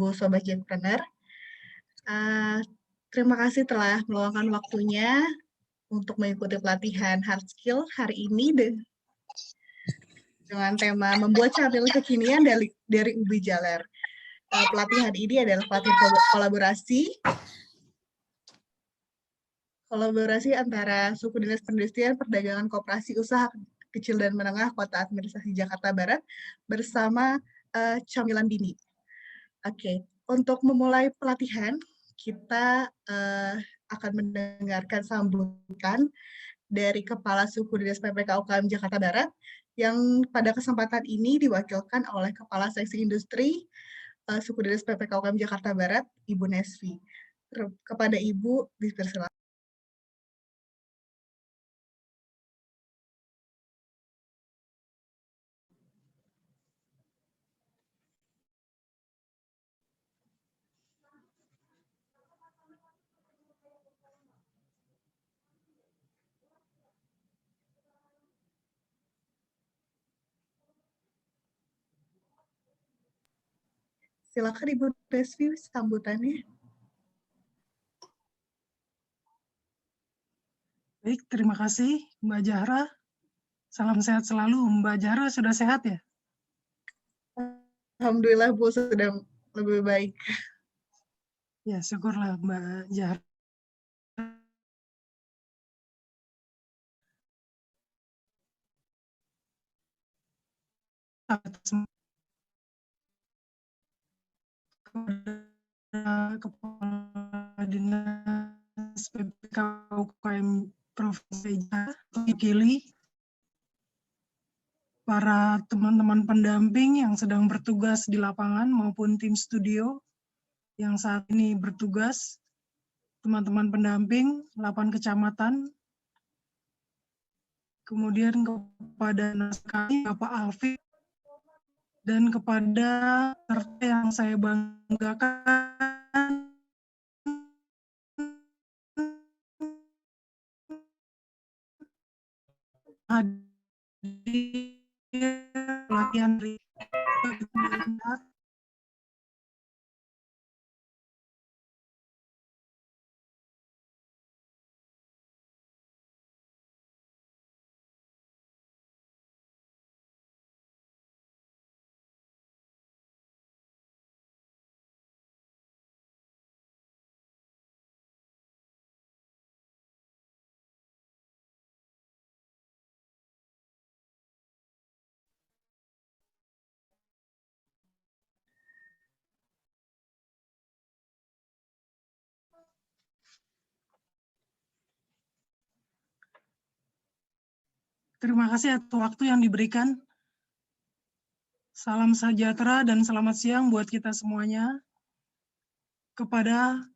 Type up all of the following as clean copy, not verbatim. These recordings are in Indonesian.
Sobat Jackpreneur. Terima kasih telah meluangkan waktunya untuk mengikuti pelatihan hard skill hari ini dengan tema membuat camilan kekinian dari ubi jalar. Pelatihan ini adalah pelatihan kolaborasi antara Suku Dinas Perindustrian, Perdagangan, Koperasi Usaha Kecil dan Menengah Kota Administrasi Jakarta Barat bersama Camilan Dini. Oke, untuk memulai pelatihan, kita akan mendengarkan sambutan dari Kepala Suku Dinas PPK UKM Jakarta Barat, yang pada kesempatan ini diwakilkan oleh Kepala Seksi Industri Suku Dinas PPK UKM Jakarta Barat, Ibu Nesvi. Kepada Ibu, dipersilakan. Silakan Ibu Nesvi sambutannya. Baik, terima kasih Mbak Zahra. Salam sehat selalu. Mbak Zahra sudah sehat ya? Alhamdulillah Bu sudah lebih baik. Ya, syukurlah Mbak Zahra. Kepala Dinas PPK UKM Provinsi Jakarta, mewakili para teman-teman pendamping yang sedang bertugas di lapangan maupun tim studio yang saat ini bertugas, teman-teman pendamping 8 kecamatan, kemudian kepada kami Bapak Alfi, dan kepada serta yang saya banggakan hadir pelatihan Terima kasih atas waktu yang diberikan. Salam sejahtera dan selamat siang buat kita semuanya. Kepada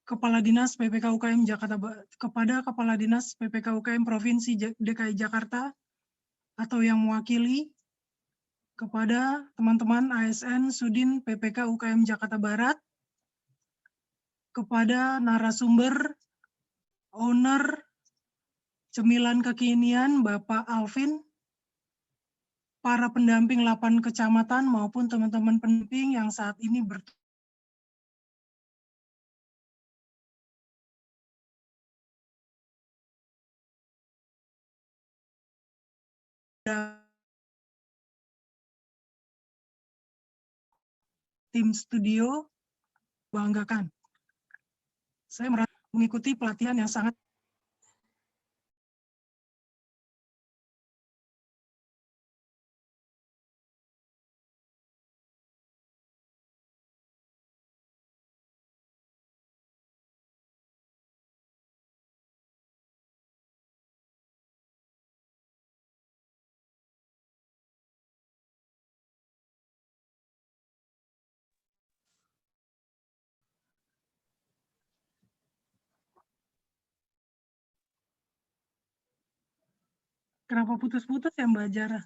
Kepala Dinas PPK UKM Jakarta, kepada Kepala Dinas PPK UKM Provinsi DKI Jakarta atau yang mewakili, kepada teman-teman ASN Sudin PPK UKM Jakarta Barat, kepada narasumber, owner Cemilan Kekinian Bapak Alvin, para pendamping 8 kecamatan maupun teman-teman pendamping yang saat ini tim studio banggakan. Saya merasa mengikuti pelatihan yang sangat Kenapa putus-putus ya Mbak Zahra?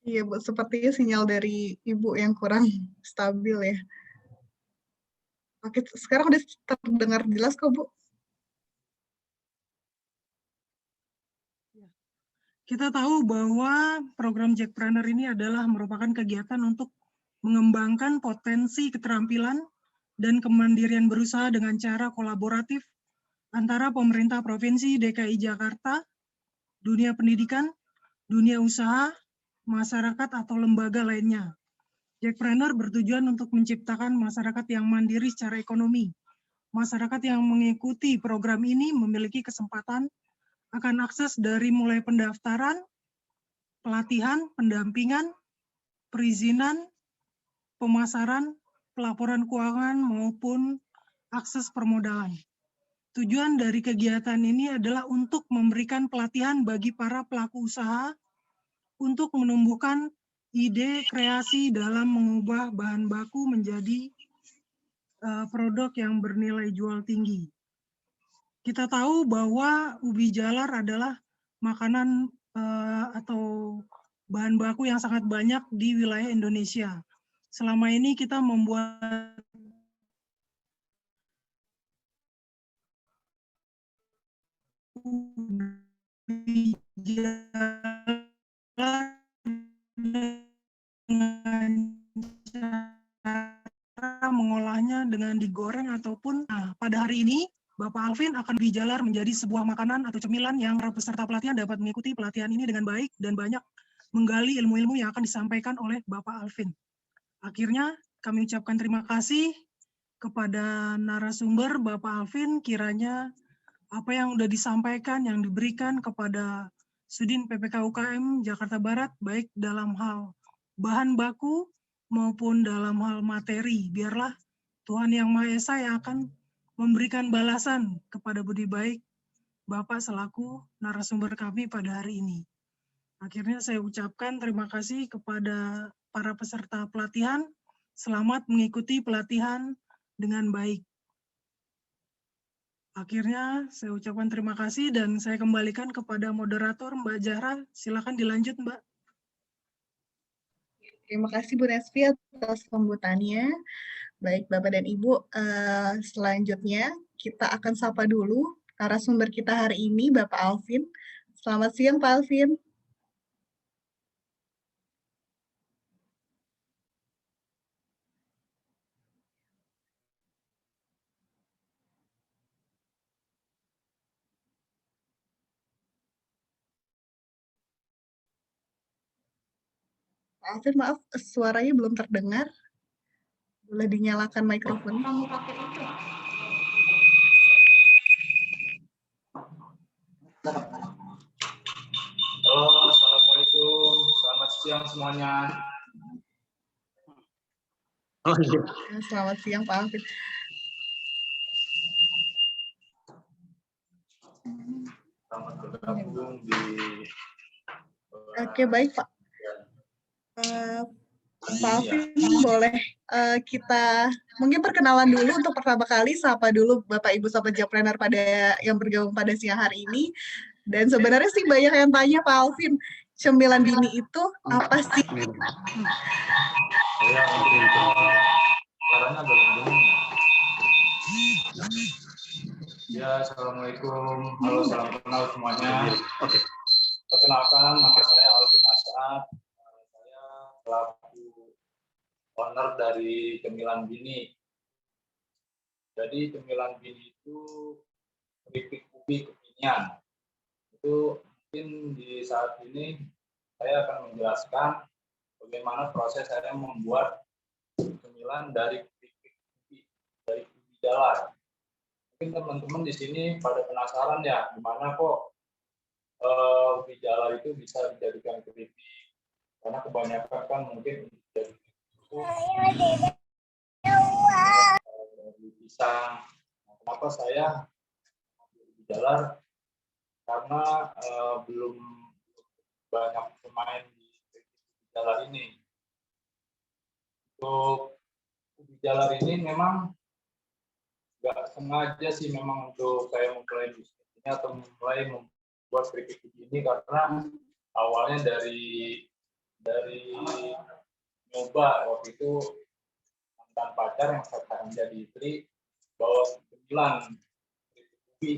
Iya Bu, sepertinya sinyal dari Ibu yang kurang stabil ya. Oke, sekarang udah terdengar jelas kok Bu. Kita tahu bahwa program Jackpreneur ini adalah merupakan kegiatan untuk mengembangkan potensi keterampilan dan kemandirian berusaha dengan cara kolaboratif antara pemerintah Provinsi DKI Jakarta, dunia pendidikan, dunia usaha, masyarakat atau lembaga lainnya. Jackpreneur bertujuan untuk menciptakan masyarakat yang mandiri secara ekonomi. Masyarakat yang mengikuti program ini memiliki kesempatan akan akses dari mulai pendaftaran, pelatihan, pendampingan, perizinan, pemasaran, pelaporan keuangan, maupun akses permodalan. Tujuan dari kegiatan ini adalah untuk memberikan pelatihan bagi para pelaku usaha untuk menumbuhkan ide kreasi dalam mengubah bahan baku menjadi produk yang bernilai jual tinggi. Kita tahu bahwa ubi jalar adalah makanan atau bahan baku yang sangat banyak di wilayah Indonesia. Selama ini kita membuat ubi jalar dengan cara mengolahnya dengan digoreng ataupun pada hari ini Bapak Alvin akan ubi jalar menjadi sebuah makanan atau cemilan yang para peserta pelatihan dapat mengikuti pelatihan ini dengan baik dan banyak menggali ilmu-ilmu yang akan disampaikan oleh Bapak Alvin. Akhirnya kami ucapkan terima kasih kepada narasumber Bapak Alvin, kiranya apa yang sudah disampaikan, yang diberikan kepada Sudin PPK UKM Jakarta Barat, baik dalam hal bahan baku maupun dalam hal materi, biarlah Tuhan Yang Maha Esa yang akan memberikan balasan kepada budi baik Bapak selaku narasumber kami pada hari ini. Akhirnya saya ucapkan terima kasih kepada para peserta pelatihan. Selamat mengikuti pelatihan dengan baik. Akhirnya saya ucapkan terima kasih dan saya kembalikan kepada moderator Mbak Zahra. Silakan dilanjut, Mbak. Terima kasih Bu Nesvi atas sambutannya. Baik Bapak dan Ibu, selanjutnya kita akan sapa dulu narasumber kita hari ini, Bapak Alvin. Selamat siang Pak Alvin. Pak Alvin, maaf, suaranya belum terdengar. Boleh dinyalakan mikrofon. Halo, Assalamualaikum. Selamat siang semuanya. Oh, iya. Selamat siang Pak Alvin. Selamat bergabung di... Oke, baik Pak. Pak Alvin, boleh kita mungkin perkenalan dulu untuk pertama kali, sapa dulu Bapak Ibu Sobat Jackpreneur pada yang bergabung pada siang hari ini. Dan sebenarnya sih banyak yang tanya Pak Alvin, cemilan dini itu apa sih? Ya, Assalamualaikum. Halo, salam kenal semuanya. Oke. Perkenalkan, nama saya Alvin Asad. Saya pelaku owner dari Cemilan Bini. Jadi Cemilan Bini itu keripik ubi kekinian. Itu mungkin di saat ini saya akan menjelaskan bagaimana proses saya membuat cemilan dari keripik ubi, dari ubi jalar. Mungkin teman-teman di sini pada penasaran ya, gimana kok ubi jalar itu bisa dijadikan keripik? Karena kebanyakan kan mungkin dari pisang. Nah, kenapa saya ubi jalar? Karena belum banyak pemain di ubi jalar ini. Untuk ubi jalar ini memang nggak sengaja sih memang untuk saya memulai bisnis ini atau mulai membuat keripik ini, karena awalnya dari nyoba waktu itu mantan pacar yang sekarang jadi istri bawa cemilan keripik ubi.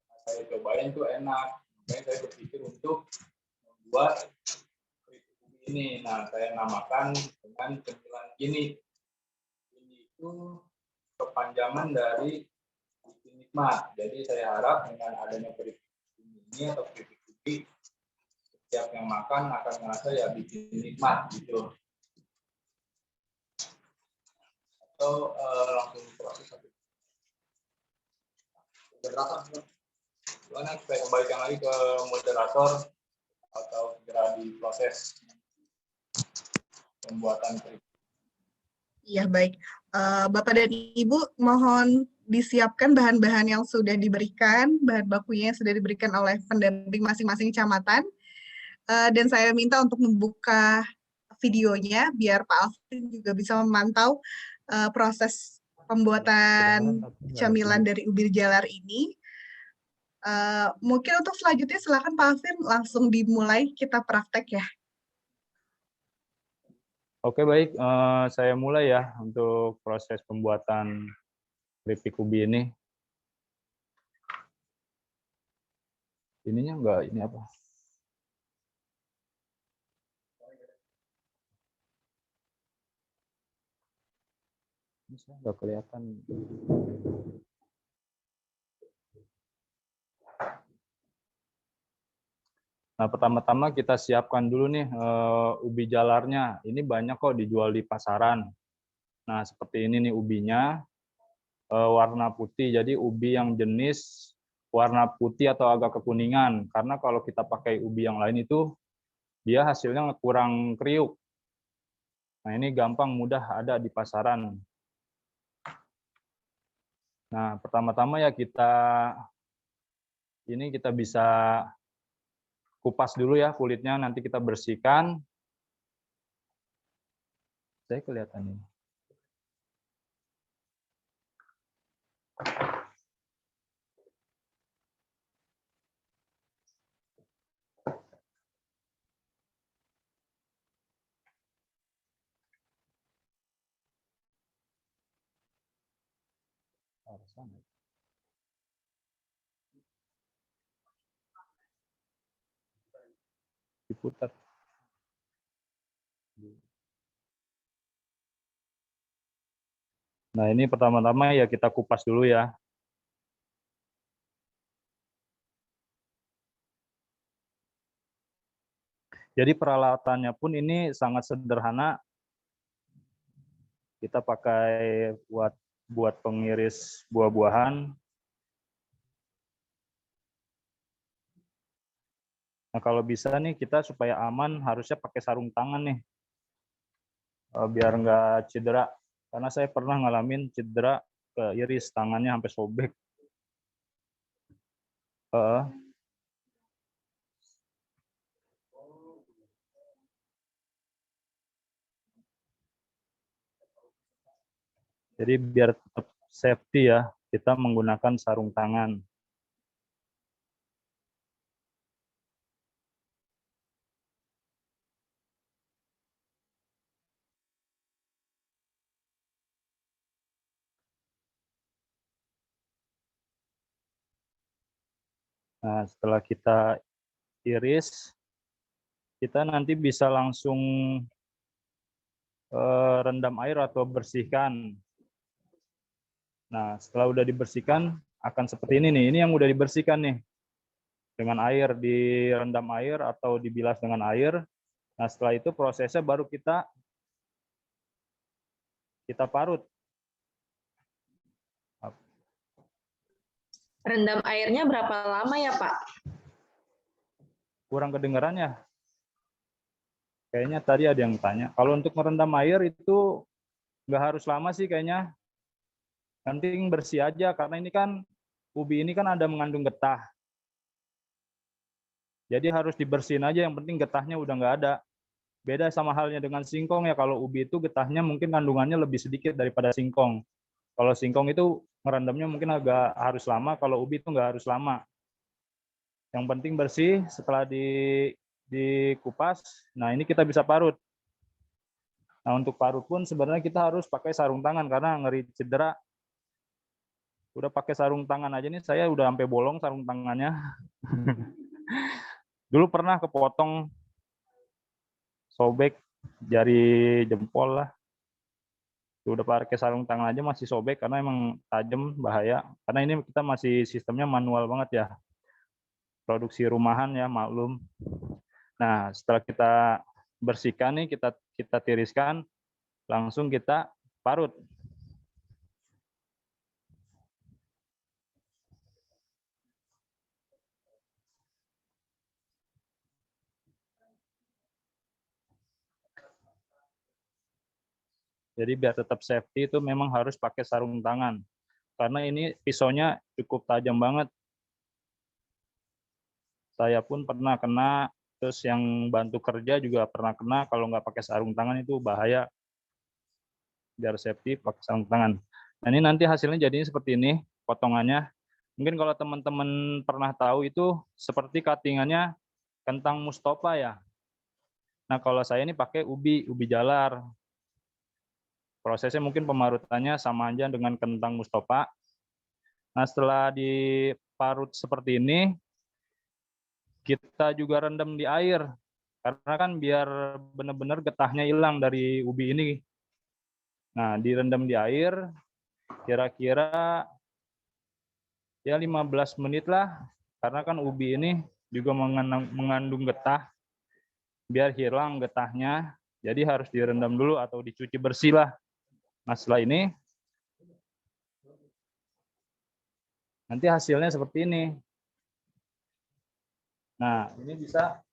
Nah, saya cobain tuh enak, makanya saya berpikir untuk membuat keripik ubi ini. Nah, saya namakan dengan cemilan ini. Ini itu kepanjangan dari Bikin Nikmat. Jadi saya harap dengan adanya keripik ini atau keripik ubi, setiap yang makan akan merasa ya bikin nikmat gitu. Atau langsung proses satu. Moderator, gimana kita kembalikan lagi ke moderator atau segera diproses pembuatan keripik. Iya, baik. Bapak dan Ibu, mohon disiapkan bahan-bahan yang sudah diberikan, bahan bakunya yang sudah diberikan oleh pendamping masing-masing kecamatan. Dan saya minta untuk membuka videonya, biar Pak Alvin juga bisa memantau proses pembuatan camilan dari ubi jalar ini. Mungkin untuk selanjutnya silakan Pak Alvin langsung dimulai, kita praktek ya. Oke, baik, saya mulai ya untuk proses pembuatan keripik ubi ini. Ininya enggak, ini apa? Ini saya enggak kelihatan. Nah, pertama-tama kita siapkan dulu nih ubi jalarnya. Ini banyak kok dijual di pasaran. Nah, seperti ini nih ubinya, warna putih. Jadi ubi yang jenis warna putih atau agak kekuningan. Karena kalau kita pakai ubi yang lain itu, dia hasilnya kurang kriuk. Nah, ini gampang, mudah ada di pasaran. Nah, pertama-tama ya kita bisa kupas dulu ya kulitnya, nanti kita bersihkan. Saya kelihatan ini. Diputar. Nah, ini pertama-tama ya kita kupas dulu ya. Jadi peralatannya pun ini sangat sederhana. Kita pakai buat pengiris buah-buahan. Nah, kalau bisa nih kita supaya aman harusnya pakai sarung tangan nih. Biar nggak cedera. Karena saya pernah ngalamin cedera ke iris, tangannya sampai sobek. Jadi biar tetap safety ya, kita menggunakan sarung tangan. Nah, setelah kita iris, kita nanti bisa langsung rendam air atau bersihkan. Nah, setelah udah dibersihkan, akan seperti ini nih. Ini yang udah dibersihkan nih. Dengan air, direndam air atau dibilas dengan air. Nah, setelah itu prosesnya baru kita parut. Rendam airnya berapa lama ya, Pak? Kurang kedengaran ya? Kayaknya tadi ada yang tanya. Kalau untuk merendam air itu nggak harus lama sih kayaknya. Nanti bersih aja, karena ini kan ubi ini kan ada mengandung getah. Jadi harus dibersihin aja, yang penting getahnya udah nggak ada. Beda sama halnya dengan singkong ya, kalau ubi itu getahnya mungkin kandungannya lebih sedikit daripada singkong. Kalau singkong itu merendamnya mungkin agak harus lama, kalau ubi itu nggak harus lama. Yang penting bersih, setelah dikupas, nah ini kita bisa parut. Nah, untuk parut pun sebenarnya kita harus pakai sarung tangan, karena ngeri cedera. Udah pakai sarung tangan aja nih, saya udah sampai bolong sarung tangannya. Dulu pernah kepotong sobek jari jempol lah. Udah pakai sarung tangan aja masih sobek karena emang tajam, bahaya. Karena ini kita masih sistemnya manual banget ya. Produksi rumahan ya, maklum. Nah, setelah kita bersihkan nih, kita tiriskan, langsung kita parut. Jadi biar tetap safety itu memang harus pakai sarung tangan. Karena ini pisaunya cukup tajam banget. Saya pun pernah kena, terus yang bantu kerja juga pernah kena. Kalau nggak pakai sarung tangan itu bahaya. Biar safety pakai sarung tangan. Nah, ini nanti hasilnya jadinya seperti ini, potongannya. Mungkin kalau teman-teman pernah tahu itu seperti cuttingannya kentang Mustafa ya. Nah, kalau saya ini pakai ubi jalar. Prosesnya mungkin pemarutannya sama aja dengan kentang Mustafa. Nah, setelah diparut seperti ini, kita juga rendam di air. Karena kan biar benar-benar getahnya hilang dari ubi ini. Nah, direndam di air, kira-kira ya 15 menit lah. Karena kan ubi ini juga mengandung getah. Biar hilang getahnya, jadi harus direndam dulu atau dicuci bersih lah. Nah, setelah ini, nanti hasilnya seperti ini. Nah, ini bisa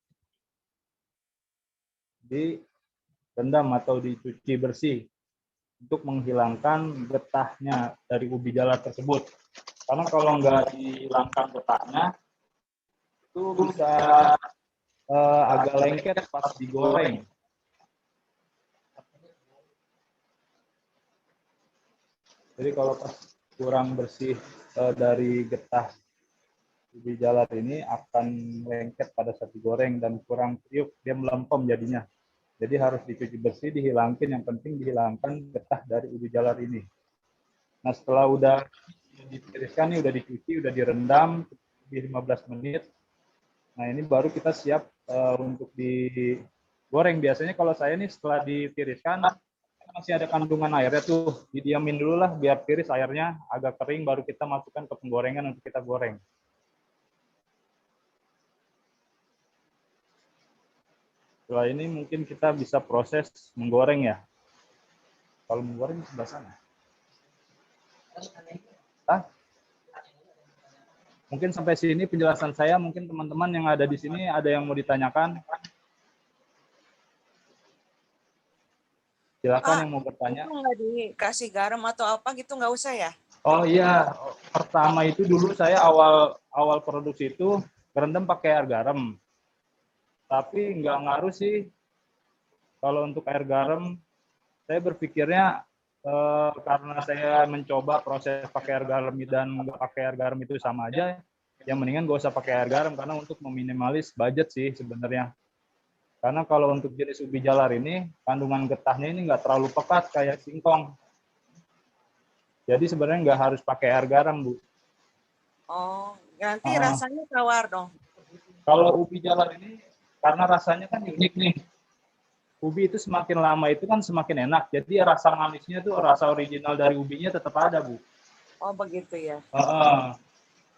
direndam atau dicuci bersih untuk menghilangkan getahnya dari ubi jalar tersebut. Karena kalau nggak dihilangkan getahnya, itu bisa agak lengket pas digoreng. Jadi kalau pas kurang bersih dari getah ubi jalar ini akan lengket pada saat digoreng dan kurang kriuk, dia melempem jadinya. Jadi harus dicuci bersih, dihilangkan. Yang penting dihilangkan getah dari ubi jalar ini. Nah, setelah udah ditiriskan nih, udah dicuci, udah direndam lebih 15 menit. Nah, ini baru kita siap untuk digoreng. Biasanya kalau saya nih setelah ditiriskan masih ada kandungan airnya tuh, didiamin dulu lah biar tiris airnya agak kering, baru kita masukkan ke penggorengan untuk kita goreng. Setelah ini mungkin kita bisa proses menggoreng ya. Kalau menggoreng sebelah sana. Mungkin sampai sini penjelasan saya. Mungkin teman-teman yang ada di sini ada yang mau ditanyakan. Silakan yang mau bertanya. Itu nggak dikasih garam atau apa gitu, nggak usah ya? Oh iya, pertama itu dulu saya awal produksi itu berendam pakai air garam. Tapi nggak ngaruh sih. Kalau untuk air garam, saya berpikirnya karena saya mencoba proses pakai air garam dan nggak pakai air garam itu sama aja, yang mendingan nggak usah pakai air garam karena untuk meminimalis budget sih sebenarnya. Karena kalau untuk jenis ubi jalar ini, kandungan getahnya ini nggak terlalu pekat kayak singkong. Jadi sebenarnya nggak harus pakai air garam, Bu. Oh, nanti rasanya tawar dong. Kalau ubi jalar ini, karena rasanya kan unik nih. Ubi itu semakin lama itu kan semakin enak. Jadi rasa manisnya tuh, rasa original dari ubinya tetap ada, Bu. Oh, begitu ya.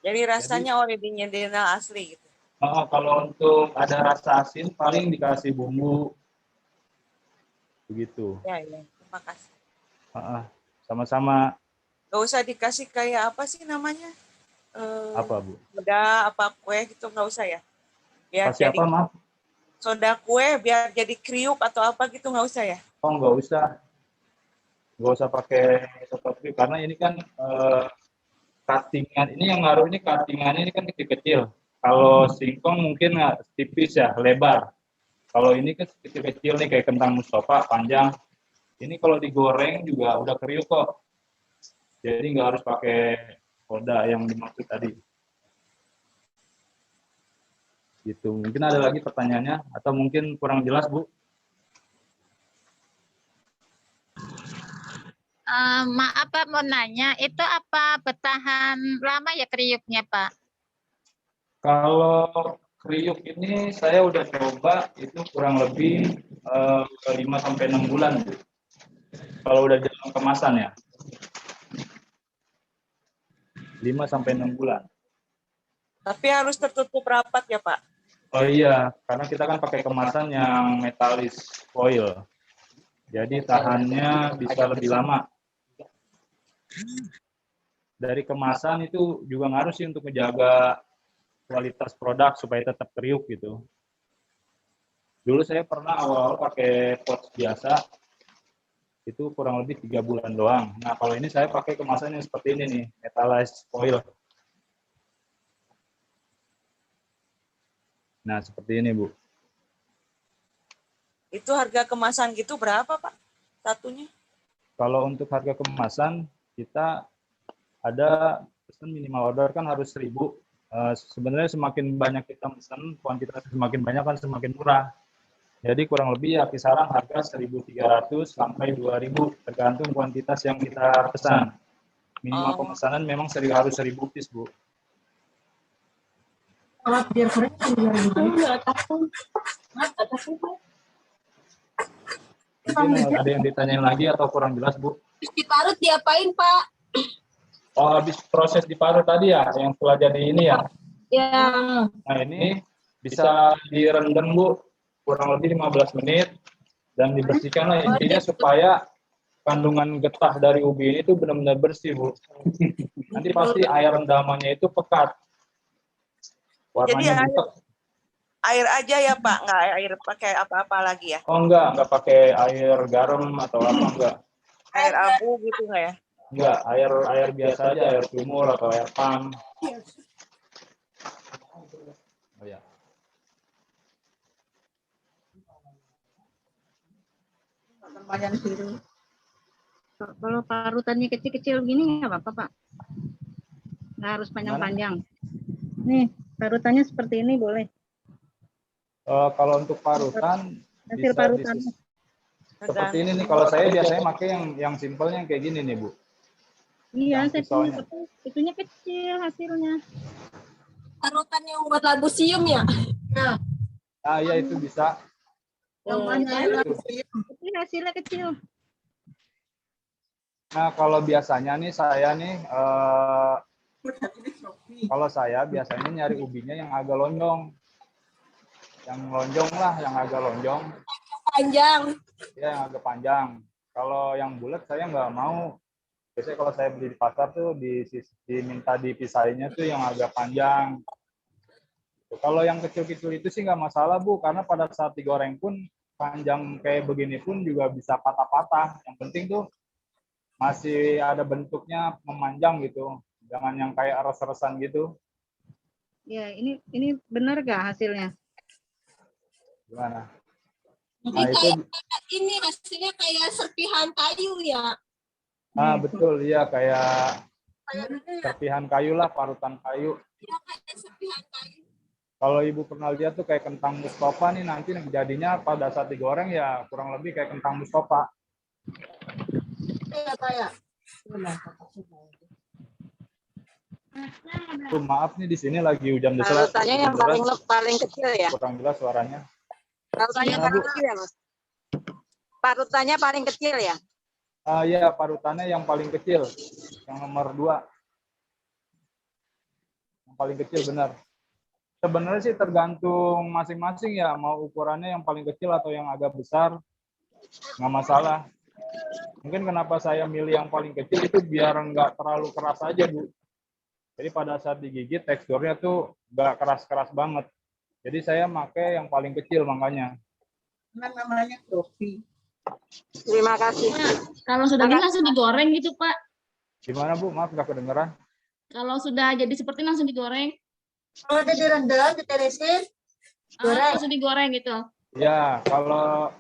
Jadi rasanya original asli gitu. Kalau untuk ada rasa asin, paling dikasih bumbu. Begitu. Ya, terima kasih. Sama-sama. Nggak usah dikasih kayak apa sih namanya? Apa, Bu? Soda, apa kue gitu, nggak usah ya? Biar Kasih jadi apa, Maaf? soda kue, biar jadi kriuk atau apa gitu, nggak usah ya? Oh, nggak usah. Nggak usah pakai soda kriuk, karena ini kan cuttingan. Ini yang ngaruh ini cuttingannya ini kan kecil-kecil. Kalau singkong mungkin tipis ya, lebar. Kalau ini kan kecil-kecil nih kayak kentang Mustafa, panjang. Ini kalau digoreng juga udah kriuk kok. Jadi nggak harus pakai soda yang dimaksud tadi. Gitu. Mungkin ada lagi pertanyaannya atau mungkin kurang jelas, Bu? Maaf Pak, mau nanya, itu apa bertahan lama ya kriuknya Pak? kriuk ini saya udah coba itu kurang lebih 5-6 bulan. Kalau udah dalam kemasan ya. 5-6 bulan. Tapi harus tertutup rapat ya Pak? Oh iya, karena kita kan pakai kemasan yang metalis foil. Jadi tahannya bisa lebih lama. Dari kemasan itu juga ngaruh sih untuk menjaga kualitas produk supaya tetap kriuk gitu. Dulu saya pernah awal-awal pakai pouch biasa, itu kurang lebih 3 bulan doang. Nah kalau ini saya pakai kemasan yang seperti ini nih, metalized foil. Nah seperti ini Bu. Itu harga kemasan gitu berapa Pak satunya? Kalau untuk harga kemasan kita ada pesan minimal order kan harus 1.000. Sebenarnya semakin banyak kita pesan, kuantitas semakin banyak kan semakin murah. Jadi kurang lebih ya kisaran harga 1.300 sampai 2.000 tergantung kuantitas yang kita pesan. Minimal pemesanan memang harus 1.000 piece Bu. Mungkin ada yang ditanyain lagi atau kurang jelas Bu? Diparut diapain Pak? Oh habis proses diparut tadi ya, yang setelah jadi ini ya? Ya. Nah ini bisa direndam Bu, kurang lebih 15 menit dan dibersihkan lah intinya supaya kandungan getah dari ubi ini tuh benar-benar bersih Bu. Nanti pasti air rendamannya itu pekat. Warnanya butek. Air aja ya Pak, nggak air pakai apa-apa lagi ya? Oh enggak pakai air garam atau apa enggak. Air abu gitu nggak ya? Enggak, air biasa aja, air sumur atau air pam. Oh ya. Kalau parutannya kecil-kecil gini nggak apa-apa Pak? Nggak harus panjang-panjang. Nih, parutannya seperti ini boleh. Kalau untuk parutan Hasil bisa parutan. seperti ini nih. Kalau saya biasanya pakai yang simpelnya kayak gini nih Bu. Iya, Yang saya pisaunya. punya, tapi itunya kecil hasilnya. Parutan yang buat labusium ya? Ah iya itu bisa. Tapi hasilnya kecil. Nah kalau biasanya nih saya nih kalau saya biasanya nyari ubinya yang agak lonjong. Yang lonjong lah, yang agak lonjong. Panjang. Ya yang agak panjang. Kalau yang bulat saya nggak mau. Biasanya kalau saya beli di pasar tuh diminta dipisahinnya tuh yang agak panjang. Kalau yang kecil-kecil itu sih nggak masalah Bu, karena pada saat digoreng pun panjang kayak begini pun juga bisa patah-patah. Yang penting tuh masih ada bentuknya memanjang gitu, jangan yang kayak res-resan gitu. Ya, ini benar gak hasilnya? Gimana? Jadi Nah, itu kayak ini hasilnya kayak serpihan kayu ya? betul ya, kayak serpihan kayu lah, parutan kayu. Ya, kayak serpihan kayu. Kalau Ibu pernah lihat tuh kayak kentang Mustafa nih, nanti jadinya pada saat digoreng ya kurang lebih kayak kentang Mustafa. Tuh, maaf nih di sini lagi hujan deras. Parutannya yang paling kecil ya? Kurang jelas suaranya. Parutannya paling kecil ya Mas? Parutannya paling kecil ya? Iya, parutannya yang paling kecil, yang nomor 2. Yang paling kecil benar. Sebenarnya sih tergantung masing-masing ya, mau ukurannya yang paling kecil atau yang agak besar, nggak masalah. Mungkin kenapa saya milih yang paling kecil itu biar nggak terlalu keras aja Bu. Jadi pada saat digigit teksturnya tuh nggak keras-keras banget. Jadi saya pakai yang paling kecil makanya. Namanya Profi. Terima kasih. Kalau sudah ini langsung digoreng gitu Pak. Gimana Bu? Maaf nggak kedengeran. Kalau sudah jadi seperti ini langsung digoreng. Kalau udah direndam, ditirisin, Langsung digoreng gitu. Ya, kalau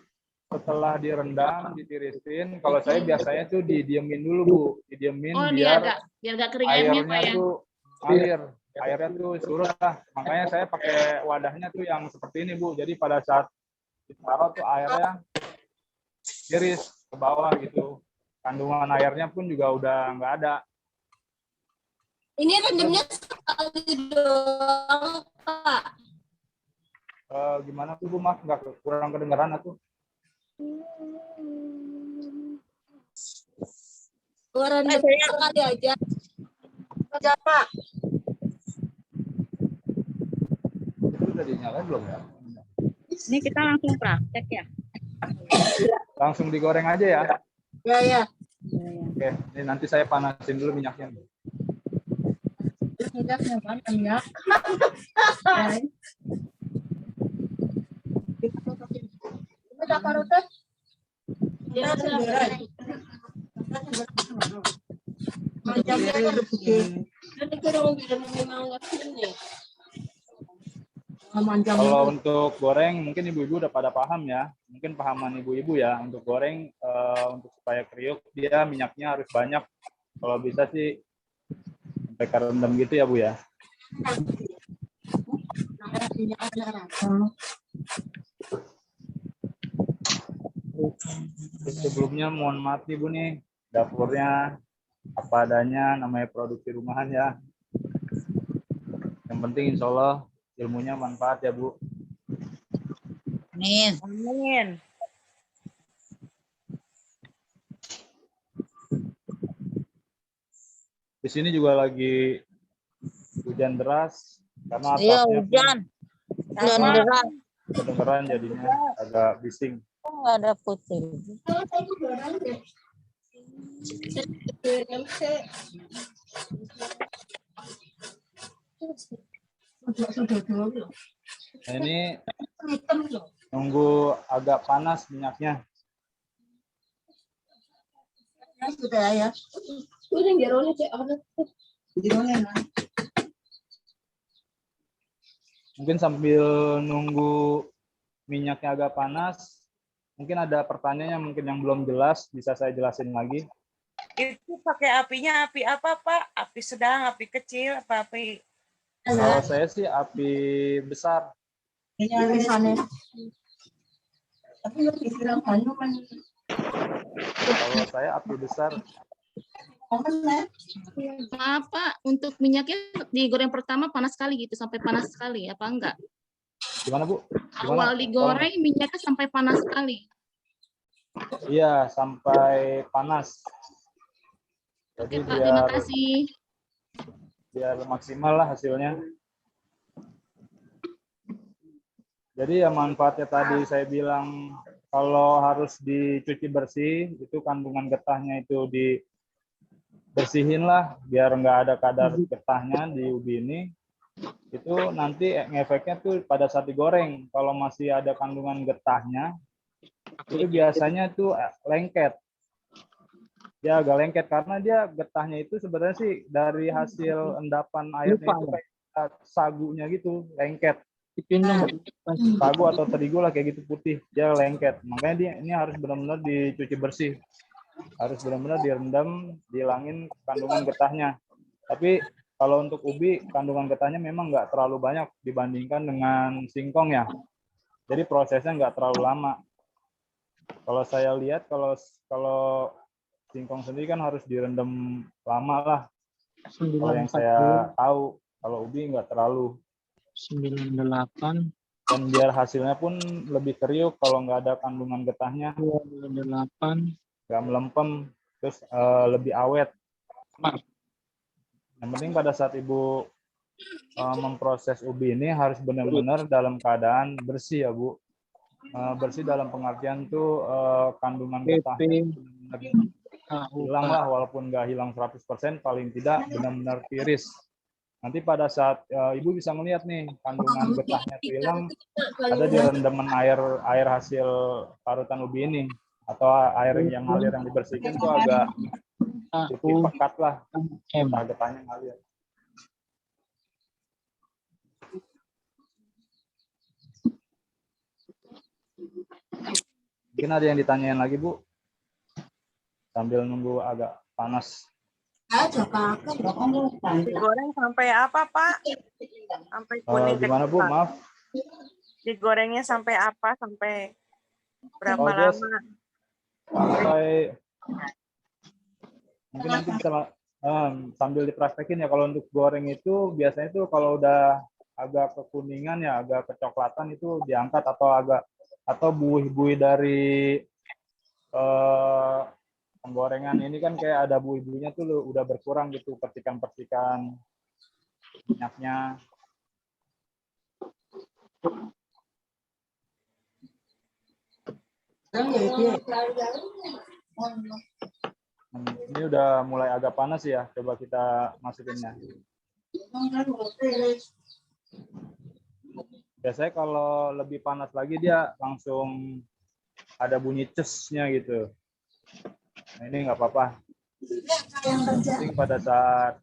setelah direndam, ditirisin, kalau saya biasanya tuh didiemin dulu Bu, didiemin biar gak kering airnya Pak airnya ya. tuh airnya tuh surut lah. Makanya saya pakai wadahnya tuh yang seperti ini Bu. Jadi pada saat ditaruh tuh airnya iris ke bawah gitu. Kandungan airnya pun juga udah nggak ada. ini rendamnya sekali doang Pak. Gimana Bu? Maaf, nggak kurang kedengaran aku. Goreng sekali aja. Aja, Pak. Itu udah dinyalain belum ya? Ini kita langsung praktek ya. Langsung digoreng aja ya. Ya, ya. Oke, ini nanti saya panasin dulu minyaknya. Minyaknya mana minyak? Udah parutan? Ya, sudah. Kalau untuk goreng mungkin ibu-ibu udah pada paham ya, mungkin pahaman ibu-ibu ya untuk goreng untuk supaya kriuk dia minyaknya harus banyak, kalau bisa sih sampai kerendam gitu ya Bu ya. Sebelumnya mohon maaf nih Bu nih, dapurnya apa adanya, namanya produksi rumahan ya. Yang penting insya Allah ilmunya manfaat ya Bu. Amin. Amin. Di sini juga lagi hujan deras karena Iya, atapnya hujan. Hujan deras. kedengeran jadinya agak bising. Kok nggak ada putih? Nah, ini nunggu agak panas minyaknya. Sudah ya. Udah gerolnya cek apa? Mungkin sambil nunggu minyaknya agak panas, mungkin ada pertanyaan yang mungkin yang belum jelas, bisa saya jelasin lagi. Itu pakai apinya api apa, Pak? Api sedang, api kecil, apa api? Kalau saya sih api besar. Ini sana. Tapi lebih kurang banyak kan. Kalau saya api besar. Maaf Pak, untuk minyaknya digoreng pertama panas sekali gitu, sampai panas sekali, apa enggak? Gimana Bu? Gimana? Awal digoreng minyaknya sampai panas sekali. Iya, sampai panas. Jadi Oke Pak, terima kasih. biar maksimal lah hasilnya. Jadi ya manfaatnya tadi saya bilang kalau harus dicuci bersih, itu kandungan getahnya itu dibersihin lah biar nggak ada kadar getahnya di ubi ini. Itu nanti ngefeknya tuh pada saat digoreng, kalau masih ada kandungan getahnya, itu biasanya tuh lengket. Ya agak lengket karena dia getahnya itu sebenarnya sih dari hasil endapan airnya itu kayak sagunya gitu, lengket. Sagu atau terigu lah kayak gitu putih, dia lengket. Makanya dia ini harus benar-benar dicuci bersih, harus benar-benar direndam, dihilangin kandungan getahnya. Tapi kalau untuk ubi kandungan getahnya memang nggak terlalu banyak dibandingkan dengan singkong ya. Jadi prosesnya nggak terlalu lama. Kalau saya lihat kalau singkong sendiri kan harus direndam lama lah. Kalau yang saya tahu, kalau ubi nggak terlalu. 98. Dan biar hasilnya pun lebih kriuk kalau nggak ada kandungan getahnya. 28. Nggak melempem, terus lebih awet. Yang penting pada saat Ibu memproses ubi ini harus benar-benar dalam keadaan bersih ya Bu. Bersih dalam pengertian tuh kandungan getahnya benar-benar hilang lah, walaupun nggak hilang 100%, paling tidak benar-benar tiris. Nanti pada saat Ibu bisa melihat nih kandungan getahnya itu hilang, ada di rendaman air hasil parutan ubi ini, atau air yang ngalir yang dibersihkan itu agak putih pekat lah, getahnya ngalir. Mungkin ada yang ditanyain lagi Bu, sambil nunggu agak panas. Digoreng sampai apa, Pak? Sampai kuning. Gimana Bu? Maaf. Digorengnya sampai apa? Sampai berapa lama? Sampai mungkin nanti bisa sambil dipraktekin ya. Kalau untuk goreng itu biasanya itu kalau udah agak kekuningan ya, agak kecoklatan itu diangkat, atau buih-buih dari penggorengan ini kan kayak ada buih-buihnya tuh udah berkurang gitu, percikan-percikan minyaknya. Ini udah mulai agak panas ya, coba kita masukinnya. Biasanya kalau lebih panas lagi dia langsung ada bunyi cesnya gitu. Nah, ini nggak apa-apa. Penting pada saat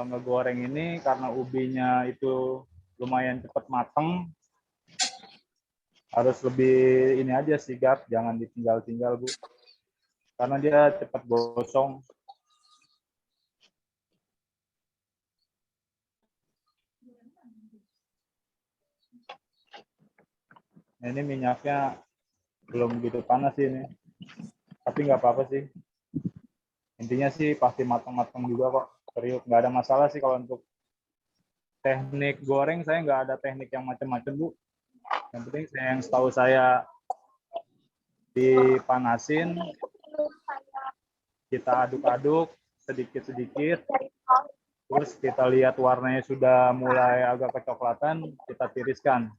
ngegoreng ini, karena ubinya itu lumayan cepat mateng, harus lebih ini aja sigap, jangan ditinggal-tinggal Bu, karena dia cepat gosong. Nah, ini minyaknya belum begitu panas sih ini, tapi nggak apa-apa sih. Intinya sih pasti matang-matang juga kok, serius, nggak ada masalah sih. Kalau untuk teknik goreng saya nggak ada teknik yang macam-macam Bu. Yang penting yang setahu saya dipanasin, kita aduk-aduk sedikit-sedikit, terus kita lihat warnanya sudah mulai agak kecoklatan, kita tiriskan.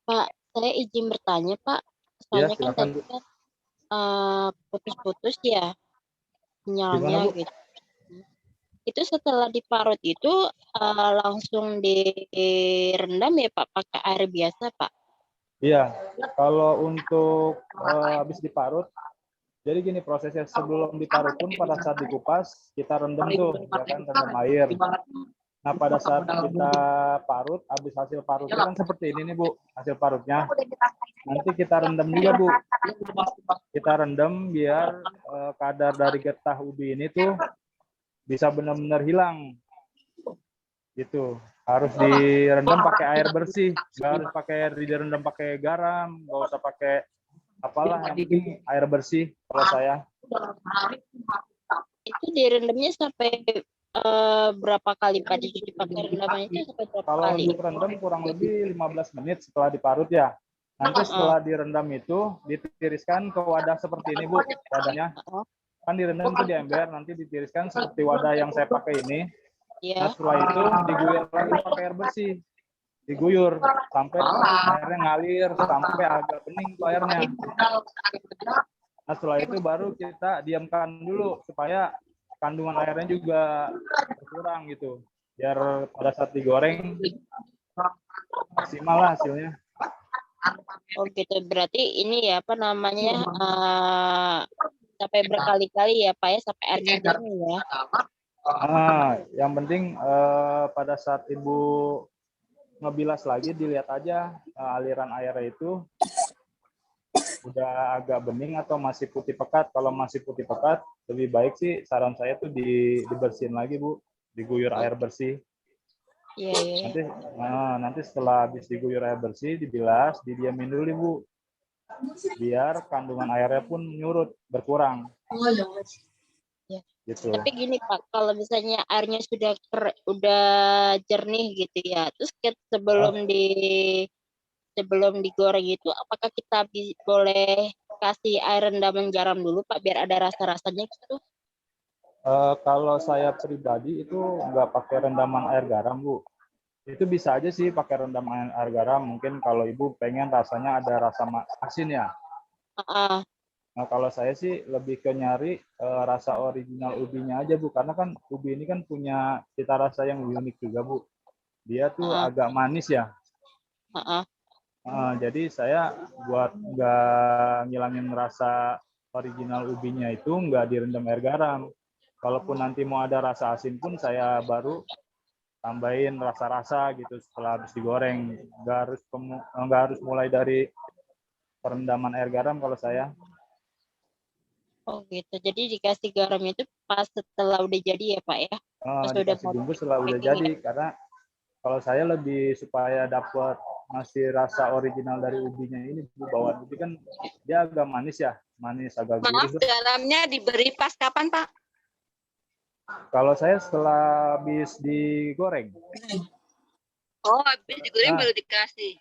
Pak, saya izin bertanya Pak, Ya, soalnya kan silakan tadi Bu. kan putus-putus ya Gimana sinyalnya Bu? gitu. Itu setelah diparut itu langsung direndam ya Pak, pakai air biasa Pak? Iya, kalau untuk habis diparut, jadi gini prosesnya, sebelum diparut pun pada saat dikupas kita rendam tuh, ya kan, rendam air. Nah pada saat kita parut, habis hasil parutnya kan seperti ini nih Bu, hasil parutnya. Nanti kita rendam juga Bu, kita rendam biar kadar dari getah ubi ini tuh bisa benar-benar hilang, gitu. Harus direndam pakai air bersih, nggak harus pakai air direndam pakai garam, nggak usah pakai apalah, yang penting air bersih kalau saya. Itu direndamnya sampai berapa kali Pak, dicuci pakai rendamannya itu sampai berapa Kalau kali? untuk rendam kurang lebih 15 menit setelah diparut ya. Nanti setelah direndam itu ditiriskan ke wadah seperti ini Bu, wadahnya. Kan direndam itu di ember, nanti ditiriskan seperti wadah yang saya pakai ini. Nah setelah itu diguyur lagi pakai air bersih. Diguyur sampai airnya ngalir, sampai agak bening tuh airnya. Nah setelah itu baru kita diamkan dulu supaya kandungan airnya juga berkurang gitu, biar pada saat digoreng maksimal lah hasilnya. Oh gitu, berarti ini ya apa namanya sampai berkali-kali ya Pak ya, sampai airnya jernih ya. Yang penting pada saat Ibu ngebilas lagi, dilihat aja aliran airnya itu udah agak bening atau masih putih pekat. Kalau masih putih pekat, lebih baik sih saran saya tuh dibersihin lagi Bu, diguyur air bersih. Iya. Nanti setelah habis diguyur air bersih, dibilas, didiamin dulu Bu, biar kandungan airnya pun nyurut, berkurang. Ya. Gitu. Tapi gini Pak, kalau misalnya airnya sudah udah jernih gitu ya, terus sebelum digoreng itu, apakah kita boleh kasih air rendaman garam dulu Pak, biar ada rasa-rasanya gitu? Kalau saya pribadi itu nggak pakai rendaman air garam Bu. Itu bisa aja sih pakai rendaman air garam. Mungkin kalau Ibu pengen rasanya ada rasa asin ya. Nah kalau saya sih lebih ke nyari rasa original ubinya aja Bu, karena kan ubi ini kan punya cita rasa yang unik juga Bu. Dia tuh agak manis ya. Jadi saya buat nggak ngilangin rasa original ubinya itu nggak direndam air garam. Kalaupun nanti mau ada rasa asin pun saya baru tambahin rasa-rasa gitu setelah habis digoreng. Nggak harus mulai dari perendaman air garam kalau saya. Oh gitu, jadi dikasih garam itu pas setelah udah jadi ya Pak ya? Pas Dikasih bumbu setelah udah jadi, karena kalau saya lebih supaya dapat masih rasa original dari ubinya ini. Bawaan ubi kan dia agak manis ya, manis agak Maaf, gurih. garamnya diberi pas kapan, Pak? Kalau saya setelah habis digoreng. Oh, habis digoreng Nah, baru dikasih.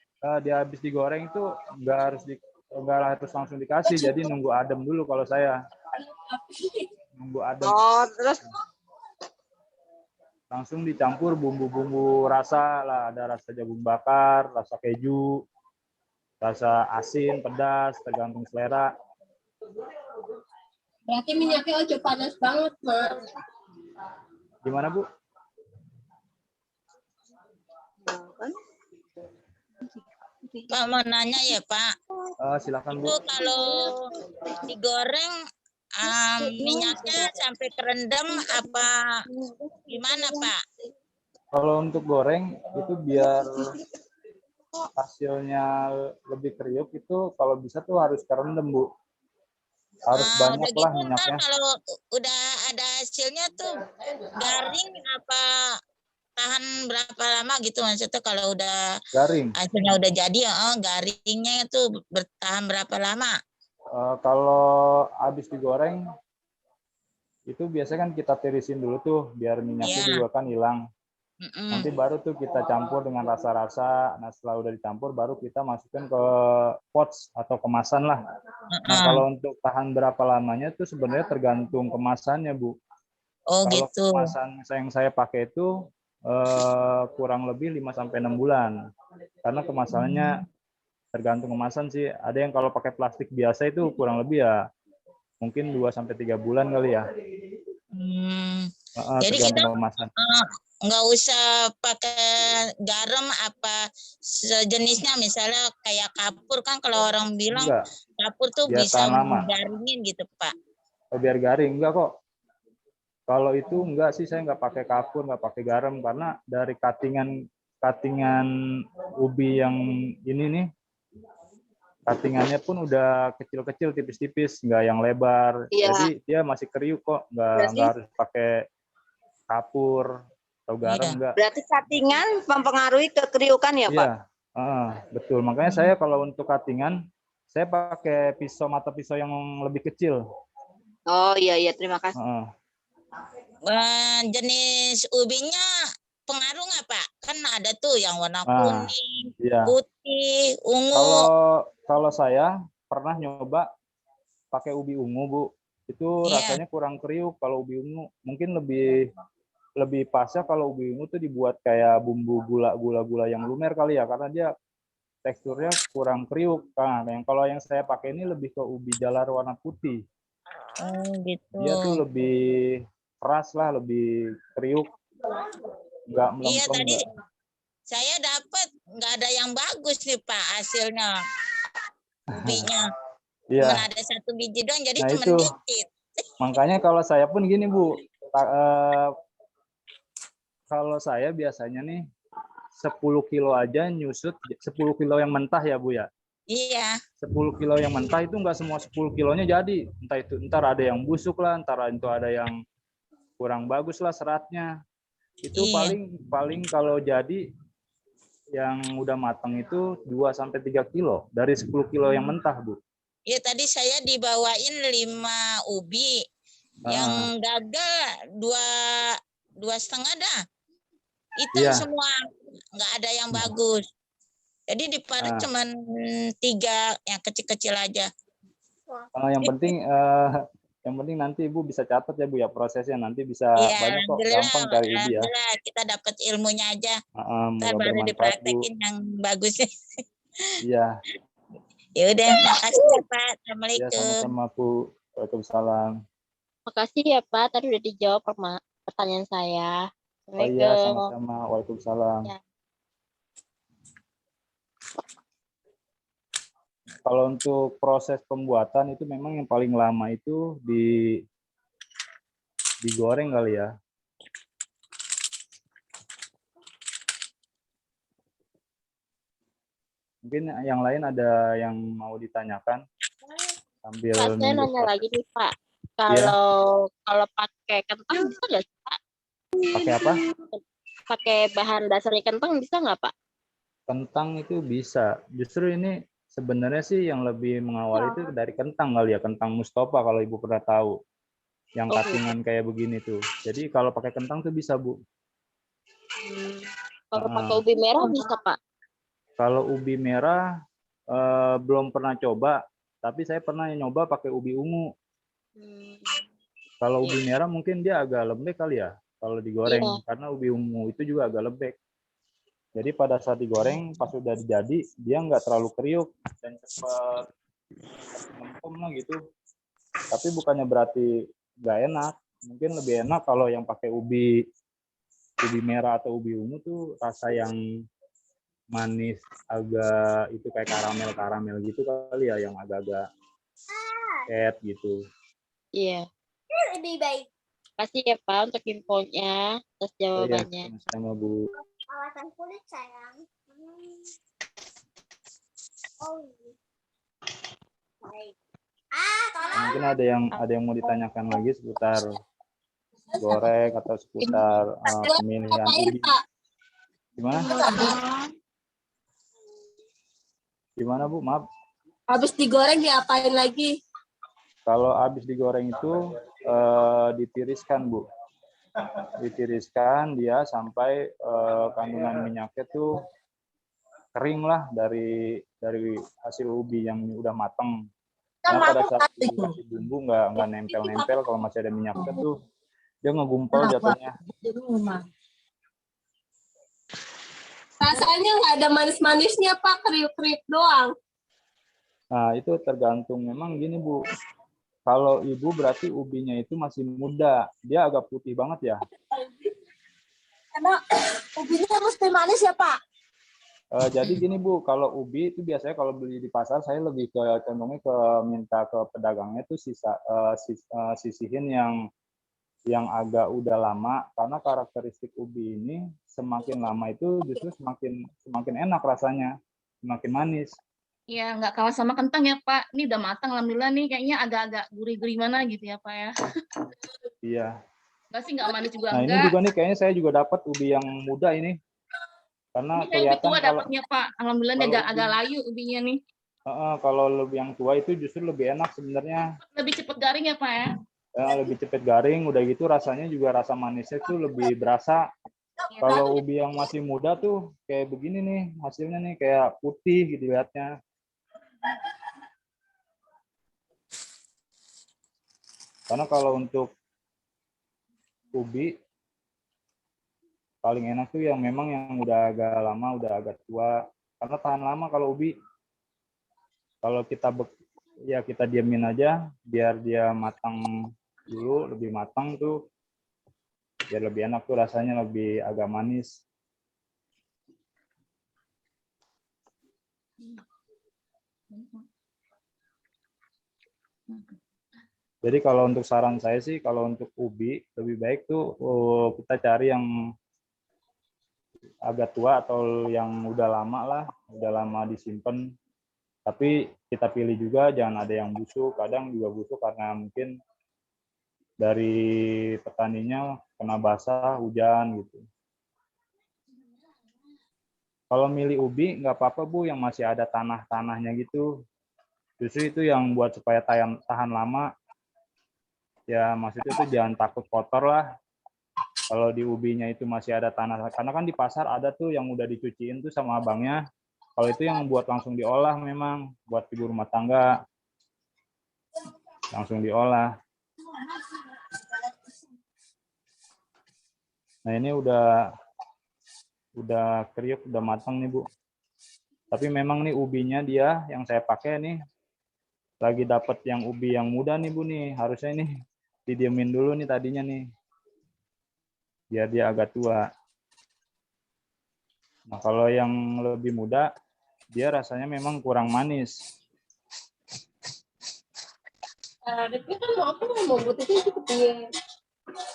dia habis digoreng itu nggak harus langsung dikasih, jadi nunggu adem dulu kalau saya. Nunggu adem. Oh, terus Langsung dicampur bumbu-bumbu rasa lah, ada rasa jagung bakar, rasa keju, rasa asin, pedas, tergantung selera. berarti minyaknya ojo panas banget, Mas. Gimana, Bu? Pak mau nanya ya Pak. Silakan, Bu. Itu kalau digoreng minyaknya sampai kerendam apa gimana Pak? Kalau untuk goreng itu biar hasilnya lebih kriuk itu kalau bisa tuh harus kerendam, Bu. Harus banyak Udah lah gitu minyaknya. Pak, kalau udah ada hasilnya tuh garing apa tahan berapa lama gitu, maksudnya kalau udah Garing. hasilnya udah jadi garingnya itu bertahan berapa lama? Kalau habis digoreng itu biasanya kan kita tirisin dulu tuh biar minyaknya juga kan hilang. Nanti baru tuh kita campur dengan rasa-rasa. Nah, setelah udah dicampur baru kita masukkan ke pots atau kemasan lah. Nah, kalau untuk tahan berapa lamanya tuh sebenarnya tergantung kemasannya, Bu. Oh, kalau gitu. kemasan yang saya pakai itu kurang lebih 5-6 bulan. Karena kemasannya tergantung kemasan sih. Ada yang kalau pakai plastik biasa itu kurang lebih ya mungkin 2-3 bulan kali ya. Jadi kita kemasan. nggak usah pakai garam apa sejenisnya, misalnya kayak kapur kan kalau orang bilang Enggak. kapur tuh Biar bisa tahan lama. garingin gitu Pak. Biar garing enggak kok. Kalau itu enggak sih, saya nggak pakai kapur, nggak pakai garam karena dari cuttingan ubi yang ini nih, cuttingannya pun udah kecil-kecil, tipis-tipis, nggak yang lebar. Iya. Jadi dia masih kriuk kok, nggak harus pakai kapur atau garam enggak. Berarti cuttingan mempengaruhi kekeriukan ya, Pak? Iya, betul. Makanya saya kalau untuk cuttingan, saya pakai mata pisau yang lebih kecil. Oh iya, terima kasih. Jenis ubinya pengaruh nggak Pak? Kan ada tuh yang warna kuning, putih, ungu. Kalau saya pernah nyoba pakai ubi ungu, Bu. Itu rasanya kurang kriuk. Kalau ubi ungu mungkin lebih pasnya kalau ubi ungu tuh dibuat kayak bumbu gula yang lumer kali ya, karena dia teksturnya kurang kriuk. Nah, kalau yang saya pakai ini lebih ke ubi jalar warna putih. Gitu. Dia tuh lebih keras lah, lebih kriuk, nggak melempem. Iya, tadi saya dapat nggak ada yang bagus nih Pak hasilnya ubinya. Iya. Cuma ada 1 biji doang, jadi Nah, cuma itu. dikit. Makanya kalau saya pun gini, Bu. Kalau saya biasanya nih 10 kilo aja nyusut, 10 kilo yang mentah ya, Bu ya. Iya. 10 kilo yang mentah itu nggak semua 10 kilonya jadi. Ntar ada yang busuk lah, ntar itu ada yang kurang bagus lah seratnya. Itu paling kalau jadi yang udah matang itu 2-3 kilo dari 10 kilo yang mentah, Bu. Iya, tadi saya dibawain 5 ubi. Yang gagal 2,5 dah. Itu semua nggak ada yang bagus. Jadi diparut cuman 3 yang kecil-kecil aja. Yang penting nanti Ibu bisa catat ya, Bu ya, prosesnya nanti bisa banyak kok, gampang cari ubi ya. Kita dapat ilmunya aja. Ntar Semoga baru bermanfaat, dipraktekin yang bagusnya. Iya. Ya udah, makasih ya Pak. Assalamualaikum. Ya, sama-sama Bu. Waalaikumsalam. Makasih ya Pak, tadi udah dijawab pertanyaan saya. Oh iya, sama-sama. Waalaikumsalam. Ya. Kalau untuk proses pembuatan itu memang yang paling lama itu digoreng kali ya. Mungkin yang lain ada yang mau ditanyakan sambil Pak, saya nanya lagi nih Pak. Kalau pakai kentang bisa nggak sih Pak? Pakai apa? Pakai bahan dasarnya kentang bisa nggak Pak? Kentang itu bisa. Justru ini sebenarnya sih yang lebih mengawal itu dari kentang kali ya, kentang Mustafa kalau Ibu pernah tahu. Yang Oh, cuttingan kayak begini tuh. Jadi kalau pakai kentang tuh bisa, Bu. Kalau pakai ubi merah bisa, Pak? Kalau ubi merah belum pernah coba, tapi saya pernah nyoba pakai ubi ungu. Kalau ubi merah mungkin dia agak lembek kali ya, kalau digoreng, karena ubi ungu itu juga agak lembek. Jadi pada saat digoreng, pas sudah jadi, dia nggak terlalu kriuk dan cepat melempem lah gitu. Tapi bukannya berarti nggak enak. Mungkin lebih enak kalau yang pakai ubi merah atau ubi ungu tuh rasa yang manis, agak itu kayak karamel gitu kali ya, yang agak-agak gitu. Iya. Lebih baik. Kasih ya Pak untuk infonya, atas jawabannya. Sama Bu. Perawatan kulit sayang. Oh. Baik. Mungkin ada yang mau ditanyakan lagi seputar goreng atau seputar pemilihan ubi. Gimana? Gimana Bu? Maaf. Habis digoreng diapain lagi? Kalau habis digoreng itu ditiriskan, Bu. Ditiriskan dia sampai kandungan minyaknya tuh kering lah dari hasil ubi yang udah matang. Karena pada saat dikasih bumbu nggak nempel-nempel, kalau masih ada minyaknya tuh dia ngegumpal jatuhnya. Rasanya nggak ada manis-manisnya Pak, kriuk-kriuk doang. Nah itu tergantung, memang gini Bu. Kalau Ibu berarti ubinya itu masih muda, dia agak putih banget ya. Karena ubinya mesti manis ya Pak. Jadi gini Bu, kalau ubi itu biasanya kalau beli di pasar saya lebih cenderungnya minta ke pedagangnya tuh sisihin yang agak udah lama, karena karakteristik ubi ini semakin lama itu justru semakin enak rasanya, semakin manis. Ya, nggak kalah sama kentang ya, Pak. Ini udah matang, alhamdulillah nih. Kayaknya agak-agak gurih-gurih mana gitu ya, Pak ya. Iya. Nggak sih, nggak manis juga Nah, enggak. ini juga nih kayaknya saya juga dapat ubi yang muda ini. Karena Ini kayak ubi tua kelihatan dapatnya, Pak. Alhamdulillah nih agak layu ubinya nih. Kalau lebih yang tua itu justru lebih enak sebenarnya. Lebih cepet garing ya, Pak ya. Lebih cepat garing, udah gitu rasanya juga rasa manisnya tuh lebih berasa. Kalau ubi yang masih muda tuh kayak begini nih hasilnya nih, kayak putih gitu lihatnya. Karena kalau untuk ubi paling enak tuh yang memang yang udah agak lama, udah agak tua. Karena tahan lama kalau ubi. Kalau kita diamin aja biar dia matang dulu, lebih matang tuh. Biar lebih enak tuh rasanya, lebih agak manis. Jadi kalau untuk saran saya sih, kalau untuk ubi lebih baik tuh kita cari yang agak tua atau yang udah lama lah, udah lama disimpan. Tapi kita pilih juga jangan ada yang busuk, kadang juga busuk karena mungkin dari petaninya kena basah, hujan gitu. Kalau milih ubi nggak apa-apa Bu, yang masih ada tanah-tanahnya gitu. Justru itu yang buat supaya tahan lama. Ya maksudnya tuh jangan takut kotor lah. Kalau di ubinya itu masih ada tanah, karena kan di pasar ada tuh yang udah dicuciin tuh sama abangnya. Kalau itu yang buat langsung diolah, memang buat ibu rumah tangga langsung diolah. Nah ini udah kriuk, udah matang nih Bu. Tapi memang nih ubinya dia yang saya pakai nih lagi dapat yang ubi yang muda nih Bu nih. Harusnya nih didiemin dulu nih tadinya nih, biar dia agak tua. Nah kalau yang lebih muda dia rasanya memang kurang manis.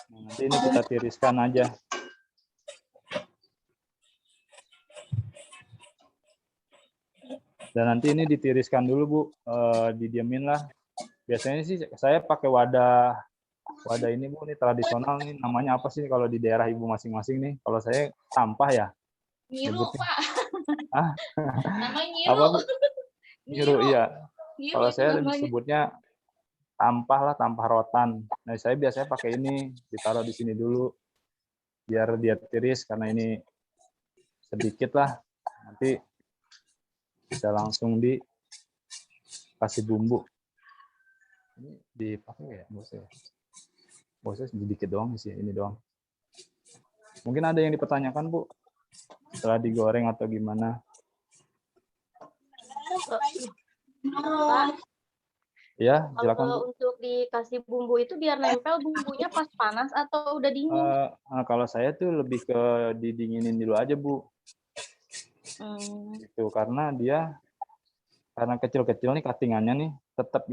Nanti ini kita tiriskan aja. Dan nanti ini ditiriskan dulu Bu, didiemin lah. Biasanya sih saya pakai wadah ini Bu, ini tradisional nih, namanya apa sih kalau di daerah Ibu masing-masing nih? Kalau saya sampah ya. Nyirup Pak. Ah, Namanya apa Bu? Nyiru. Nyiru, iya. Nyiru Kalau itu saya namanya. sebutnya tampah lah, tampah rotan. Nah, saya biasanya pakai ini, ditaruh di sini dulu, biar dia tiris, karena ini sedikit lah. Nanti bisa langsung dikasih bumbu. Ini dipakai ya? Nggak usah ya? Nggak usah, sedikit doang sih, ini doang. Mungkin ada yang dipertanyakan, Bu? Setelah digoreng atau gimana? Pak, Ya, silakan, Bu. kalau untuk dikasih bumbu itu biar nempel bumbunya pas panas atau udah dingin? Kalau saya tuh lebih ke didinginin dulu aja, Bu. Itu karena kecil-kecil nih cuttingannya nih, tetap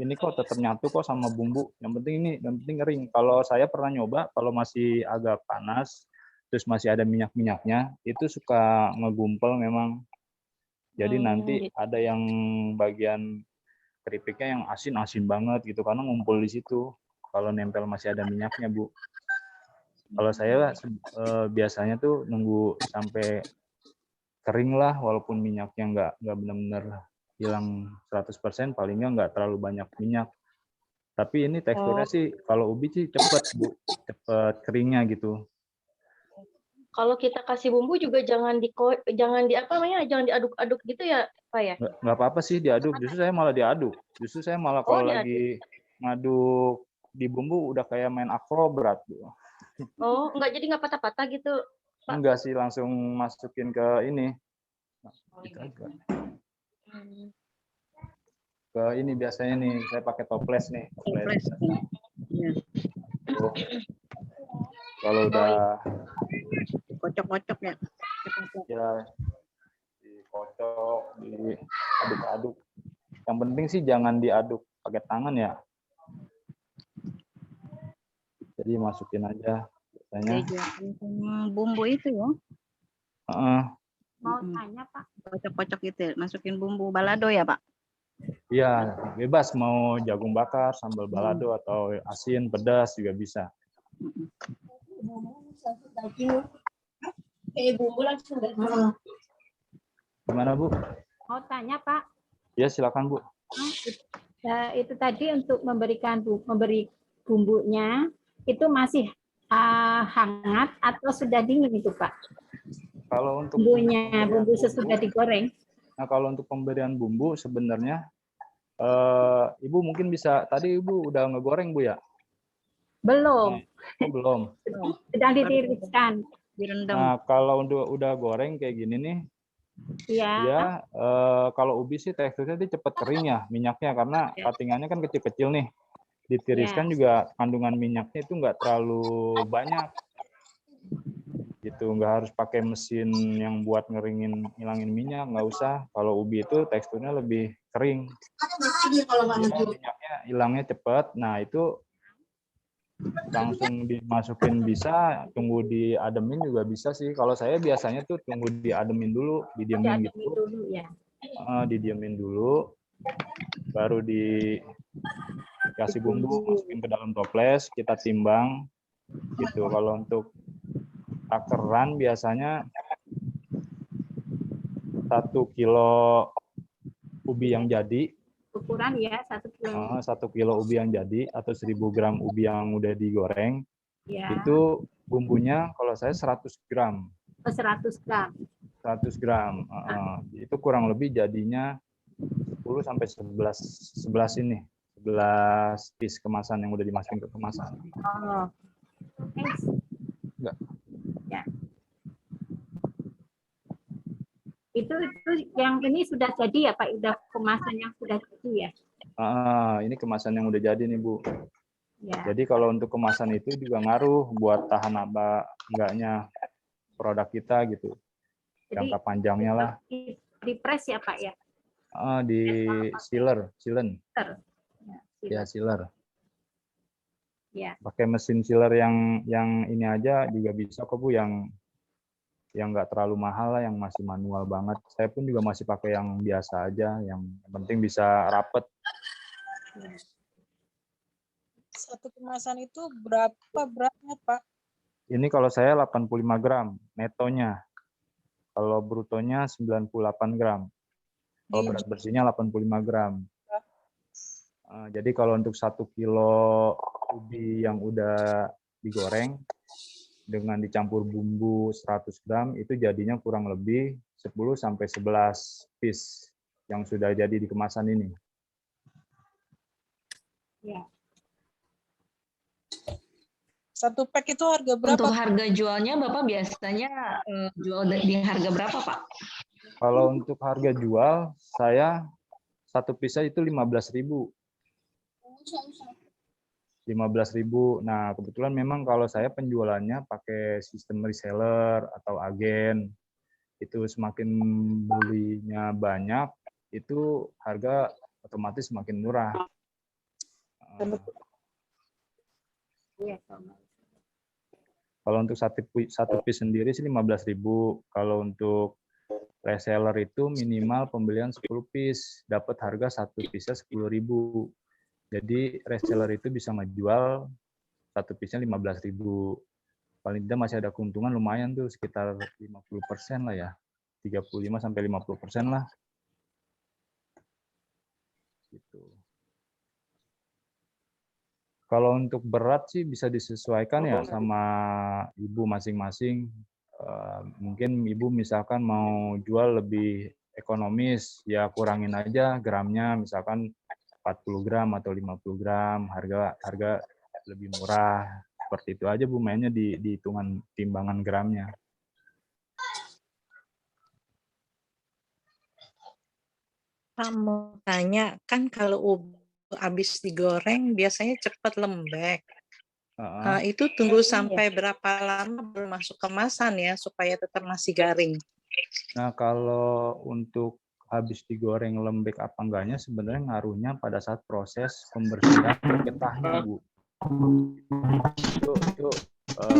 nyatu kok sama bumbu. Yang penting kering. Kalau saya pernah nyoba, kalau masih agak panas, terus masih ada minyak-minyaknya, itu suka ngegumpel memang. Jadi nanti ada yang bagian keripiknya yang asin-asin banget gitu, karena ngumpul di situ. Kalau nempel masih ada minyaknya, Bu. Kalau saya biasanya tuh nunggu sampai kering lah, walaupun minyaknya nggak benar-benar hilang 100%, palingnya nggak terlalu banyak minyak. Tapi ini teksturnya sih, kalau ubi sih cepet, Bu. Cepet keringnya gitu. Kalau kita kasih bumbu juga jangan diaduk-aduk gitu ya, Pak ya? Nggak apa-apa sih diaduk, justru saya malah diaduk. Justru saya malah kalau lagi ngaduk di bumbu udah kayak main akrobat. Oh, jadi nggak patah-patah gitu, Pak? Enggak sih, langsung masukin ke ini. Ke ini biasanya nih, saya pakai toples nih. Toples. Kalau udah kocok-kocok ya. Ya, dikocok, diaduk-aduk. Yang penting sih jangan diaduk pakai tangan ya. Jadi masukin aja biasanya. Bumbu itu ya. Mau tanya, Pak. Kocok-kocok gitu, masukin bumbu balado ya, Pak? Iya, bebas mau jagung bakar, sambal balado atau asin, pedas juga bisa. Bumbu langsung daging. Gimana, Bu? Mau tanya, Pak. Ya, silakan, Bu. Itu tadi untuk memberi bumbunya itu masih hangat atau sudah dingin itu, Pak? Kalau untuk bumbu sesudah digoreng. Nah, kalau untuk pemberian bumbu sebenarnya Ibu mungkin bisa, tadi Ibu udah ngegoreng, Bu ya? Belum. Belum. Sedang ditiriskan. Direndam. Nah, kalau udah goreng kayak gini nih, ya kalau ubi sih teksturnya dia cepet kering ya minyaknya, karena cuttingannya kan kecil-kecil nih. Ditiriskan juga kandungan minyaknya itu nggak terlalu banyak. Gitu, nggak harus pakai mesin yang buat ngilangin minyak, nggak usah. Kalau ubi itu teksturnya lebih kering. Minyaknya hilangnya cepat. Nah, itu langsung dimasukin bisa, tunggu diademin juga bisa sih. Kalau saya biasanya tuh tunggu diademin dulu, didiemin gitu. Didiemin dulu, baru dikasih bumbu, masukin ke dalam toples, kita timbang gitu. Kalau untuk takeran biasanya 1 kilo ubi yang jadi, Ukuran ya 1 kilo. 1 kilo ubi yang jadi atau 1000 gram ubi yang udah digoreng, ya. Itu bumbunya kalau saya 100 gram. 100 gram. 100 gram. Itu kurang lebih jadinya 10 sampai 11 ini. 11 piece kemasan yang udah dimasukin ke kemasan. Oh. Enggak. Ya. Itu yang ini sudah jadi ya Pak, udah kemasan yang sudah jadi ya? Ini kemasan yang udah jadi nih Bu. Ya. Jadi kalau untuk kemasan itu juga ngaruh buat tahan apa enggaknya produk kita gitu. Jangka panjangnya lah. Di press ya Pak ya? Di sealer. Ya, sealer. Ya. Pakai mesin sealer yang ini aja juga bisa kok Bu, yang nggak terlalu mahal lah, yang masih manual banget. Saya pun juga masih pakai yang biasa aja, yang penting bisa rapet. Satu kemasan itu berapa beratnya, Pak? Ini kalau saya 85 gram netonya. Kalau brutonya 98 gram. Kalau berat bersihnya 85 gram. Jadi kalau untuk 1 kilo ubi yang udah digoreng dengan dicampur bumbu 100 gram itu jadinya kurang lebih 10 sampai 11 piece yang sudah jadi di kemasan ini. Ya. Satu pack itu harga berapa? Untuk harga jualnya Bapak biasanya jual di harga berapa, Pak? Kalau untuk harga jual, saya satu piece itu 15.000. 15.000. Nah, kebetulan memang kalau saya penjualannya pakai sistem reseller atau agen. Itu semakin belinya banyak, itu harga otomatis semakin murah. Kalau untuk satu piece sendiri sih 15.000. Kalau untuk reseller itu minimal pembelian 10 piece, dapat harga satu piece-nya 10.000. Jadi reseller itu bisa ngejual satu piece-nya 15.000. Paling tidak masih ada keuntungan lumayan tuh, sekitar 50% lah ya. 35 sampai 50% lah. Gitu. Kalau untuk berat sih bisa disesuaikan ya sama ibu masing-masing. Mungkin ibu misalkan mau jual lebih ekonomis, ya kurangin aja gramnya, misalkan 40 gram atau 50 gram, harga lebih murah. Seperti itu aja Bu, mainnya di hitungan timbangan gramnya. Kamu tanya, kan kalau ubi habis digoreng biasanya cepat lembek. Itu tunggu sampai berapa lama baru masuk kemasan ya supaya tetap masih garing? Nah, kalau untuk habis digoreng lembek apa enggaknya sebenarnya ngaruhnya pada saat proses pembersihan getahnya, Bu. Itu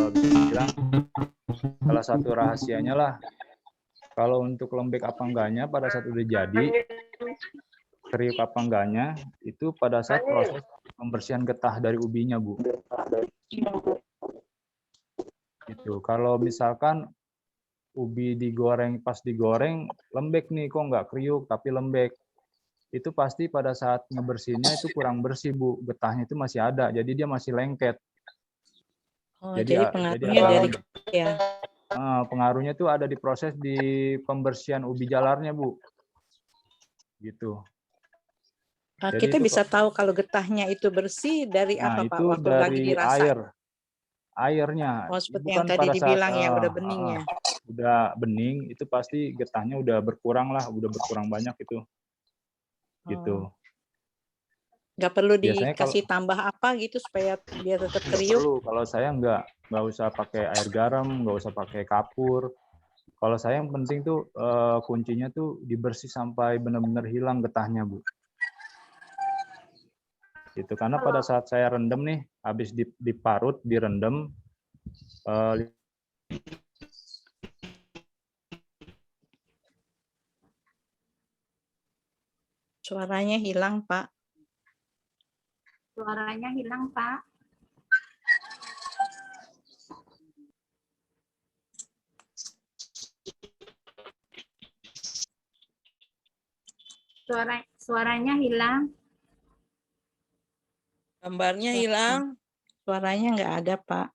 bisa dibilang salah satu rahasianya lah. Kalau untuk lembek apa enggaknya pada saat udah jadi, kriuk apa enggaknya, itu pada saat proses pembersihan getah dari ubinya, Bu. Gitu. Kalau misalkan ubi digoreng, pas digoreng, lembek nih, kok nggak kriuk, tapi lembek. Itu pasti pada saat ngebersihinnya itu kurang bersih, Bu. Getahnya itu masih ada, jadi dia masih lengket. Oh, jadi pengaruhnya dari ya. Pengaruhnya itu ada di proses di pembersihan ubi jalarnya, Bu. Gitu. Nah, kita bisa tahu kalau getahnya itu bersih dari apa, Pak? Itu Waktu dari lagi dirasa. Airnya. Oh, seperti Bukan yang tadi pada dibilang saat, ya, udah bening ya. Udah bening, itu pasti getahnya udah berkurang lah, udah berkurang banyak itu. Gitu. Nggak perlu Biasanya dikasih tambah apa gitu supaya biar tetap nggak kriuk? perlu. Kalau saya nggak usah pakai air garam, nggak usah pakai kapur. Kalau saya yang penting tuh kuncinya tuh dibersih sampai benar-benar hilang getahnya, Bu. Gitu. Karena pada saat saya rendam nih, habis diparut, direndam, Suaranya hilang, Pak. Suaranya hilang, Pak. Suaranya hilang. Gambarnya hilang. Suaranya nggak ada, Pak.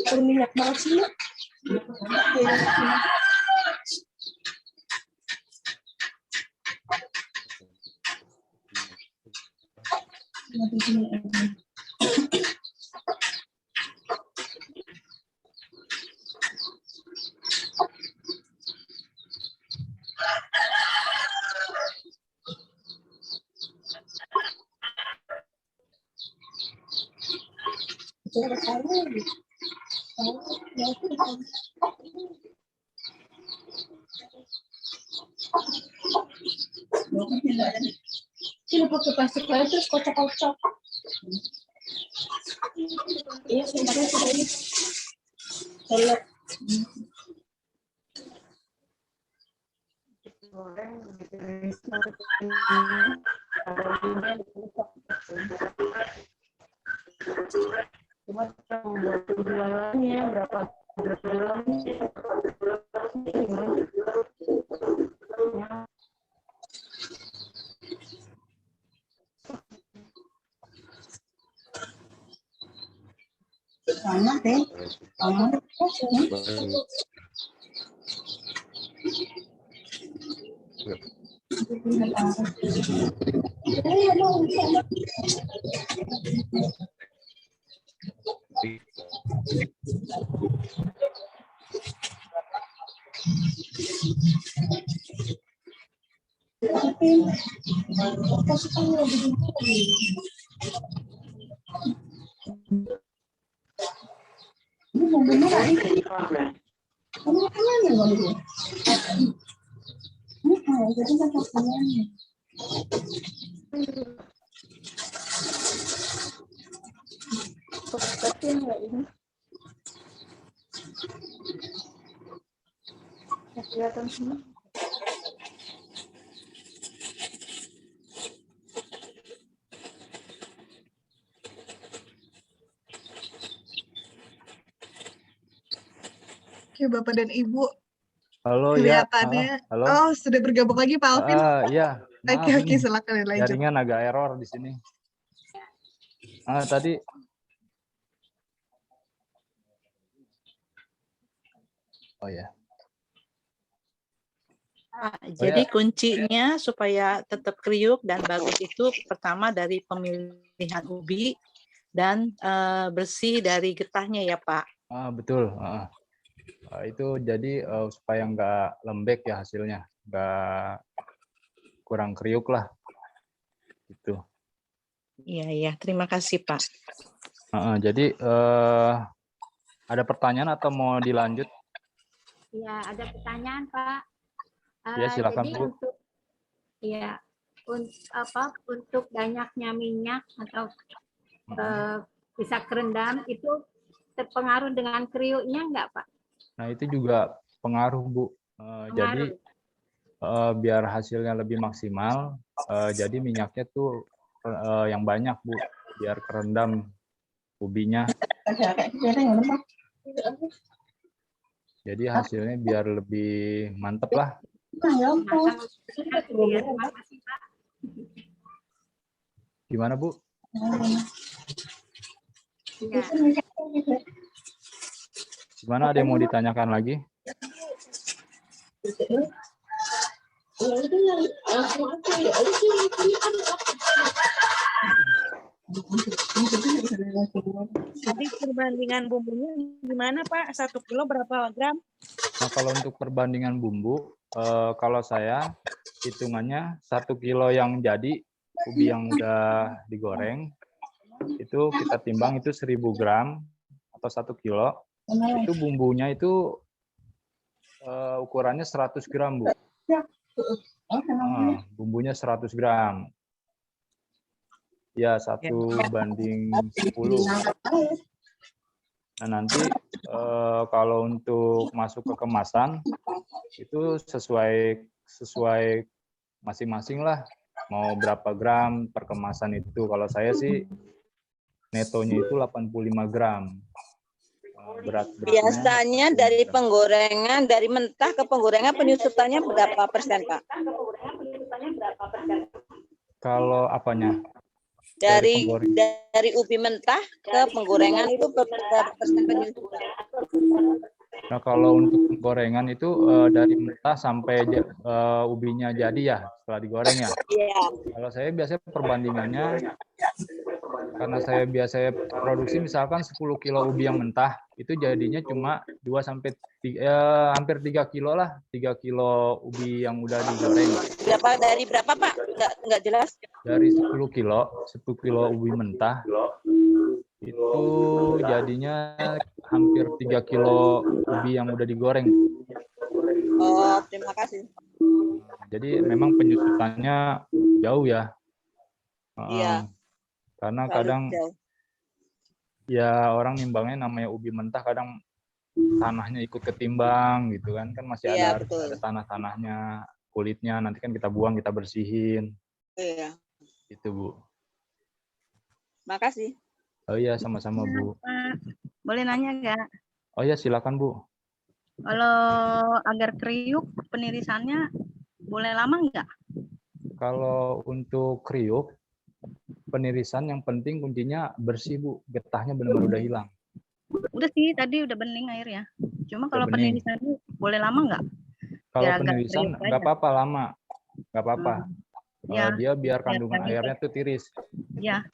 Berminyak banget sih, Mak. Sini pakai plastik lagi terus kocok-kocok. Iya, sebenarnya sudah ini. Telur. Cuma buat penjualannya berapa bulan Sama deh. kelihatan semua. Oke, Bapak dan Ibu. Halo ya. Kelihatannya, Halo. oh sudah bergabung lagi Pak Alvin. Iya. Oke, Maaf oke, nih, silakan lanjut. jaringan agak error di sini. Tadi. Oh ya. Jadi kuncinya supaya tetap kriuk dan bagus itu pertama dari pemilihan ubi dan bersih dari getahnya ya Pak. Betul. Itu jadi supaya nggak lembek ya hasilnya, nggak kurang kriuk lah. Gitu. Iya, terima kasih Pak. Jadi ada pertanyaan atau mau dilanjut? Ya, ada pertanyaan Pak. Ya, silakan jadi Bu. untuk banyaknya minyak atau bisa kerendam itu terpengaruh dengan kriuknya enggak Pak? Nah itu juga pengaruh Bu. Jadi biar hasilnya lebih maksimal, jadi minyaknya tuh yang banyak Bu, biar kerendam ubinya. Jadi hasilnya biar lebih mantep lah. Gimana Bu? Gimana, ada yang mau ditanyakan lagi? Jadi perbandingan bumbunya gimana Pak? 1 kilo berapa gram? Nah kalau untuk perbandingan bumbu, kalau saya hitungannya 1 kilo yang jadi, ubi yang udah digoreng, itu kita timbang itu 1000 gram atau 1 kilo. Itu bumbunya itu ukurannya 100 gram Bu. Bumbunya 100 gram. Ya, 1:10. Nah, nanti kalau untuk masuk ke kemasan itu sesuai masing-masing lah. Mau berapa gram per kemasan itu. Kalau saya sih netonya itu 85 gram. Biasanya dari penggorengan, dari mentah ke penggorengan penyusutannya berapa persen, Pak? Kalau apanya? Dari ubi mentah ke penggorengan itu berapa persen penyusutan? Nah, kalau untuk gorengan itu dari mentah sampai ubinya jadi ya setelah digoreng ya. Iya. Kalau saya biasanya perbandingannya, karena saya biasanya produksi misalkan 10 kilo ubi yang mentah, itu jadinya cuma 2 sampai 3, hampir 3 kilo lah, 3 kilo ubi yang udah digoreng. Dari berapa, Pak? Nggak jelas. Dari 10 kilo ubi mentah, itu jadinya hampir 3 kilo ubi yang udah digoreng. Oh, terima kasih. Jadi memang penyusutannya jauh ya. Iya. Karena kadang ya orang nimbangnya namanya ubi mentah, kadang tanahnya ikut ketimbang gitu kan masih ada tanah-tanahnya, kulitnya, nanti kan kita buang, kita bersihin. Iya. Itu Bu. Makasih. Oh iya, sama-sama Bu. Pak, boleh nanya nggak? Oh iya, silakan Bu. Kalau agar kriuk penirisannya boleh lama nggak? Kalau untuk kriuk penirisan yang penting kuncinya bersih Bu, getahnya benar-benar udah hilang. Udah sih, tadi udah bening airnya. Cuma kalau penirisan boleh lama nggak? Kalau penirisan nggak apa-apa lama, nggak apa-apa. Dia biar kandungan airnya tuh tiris. Ya.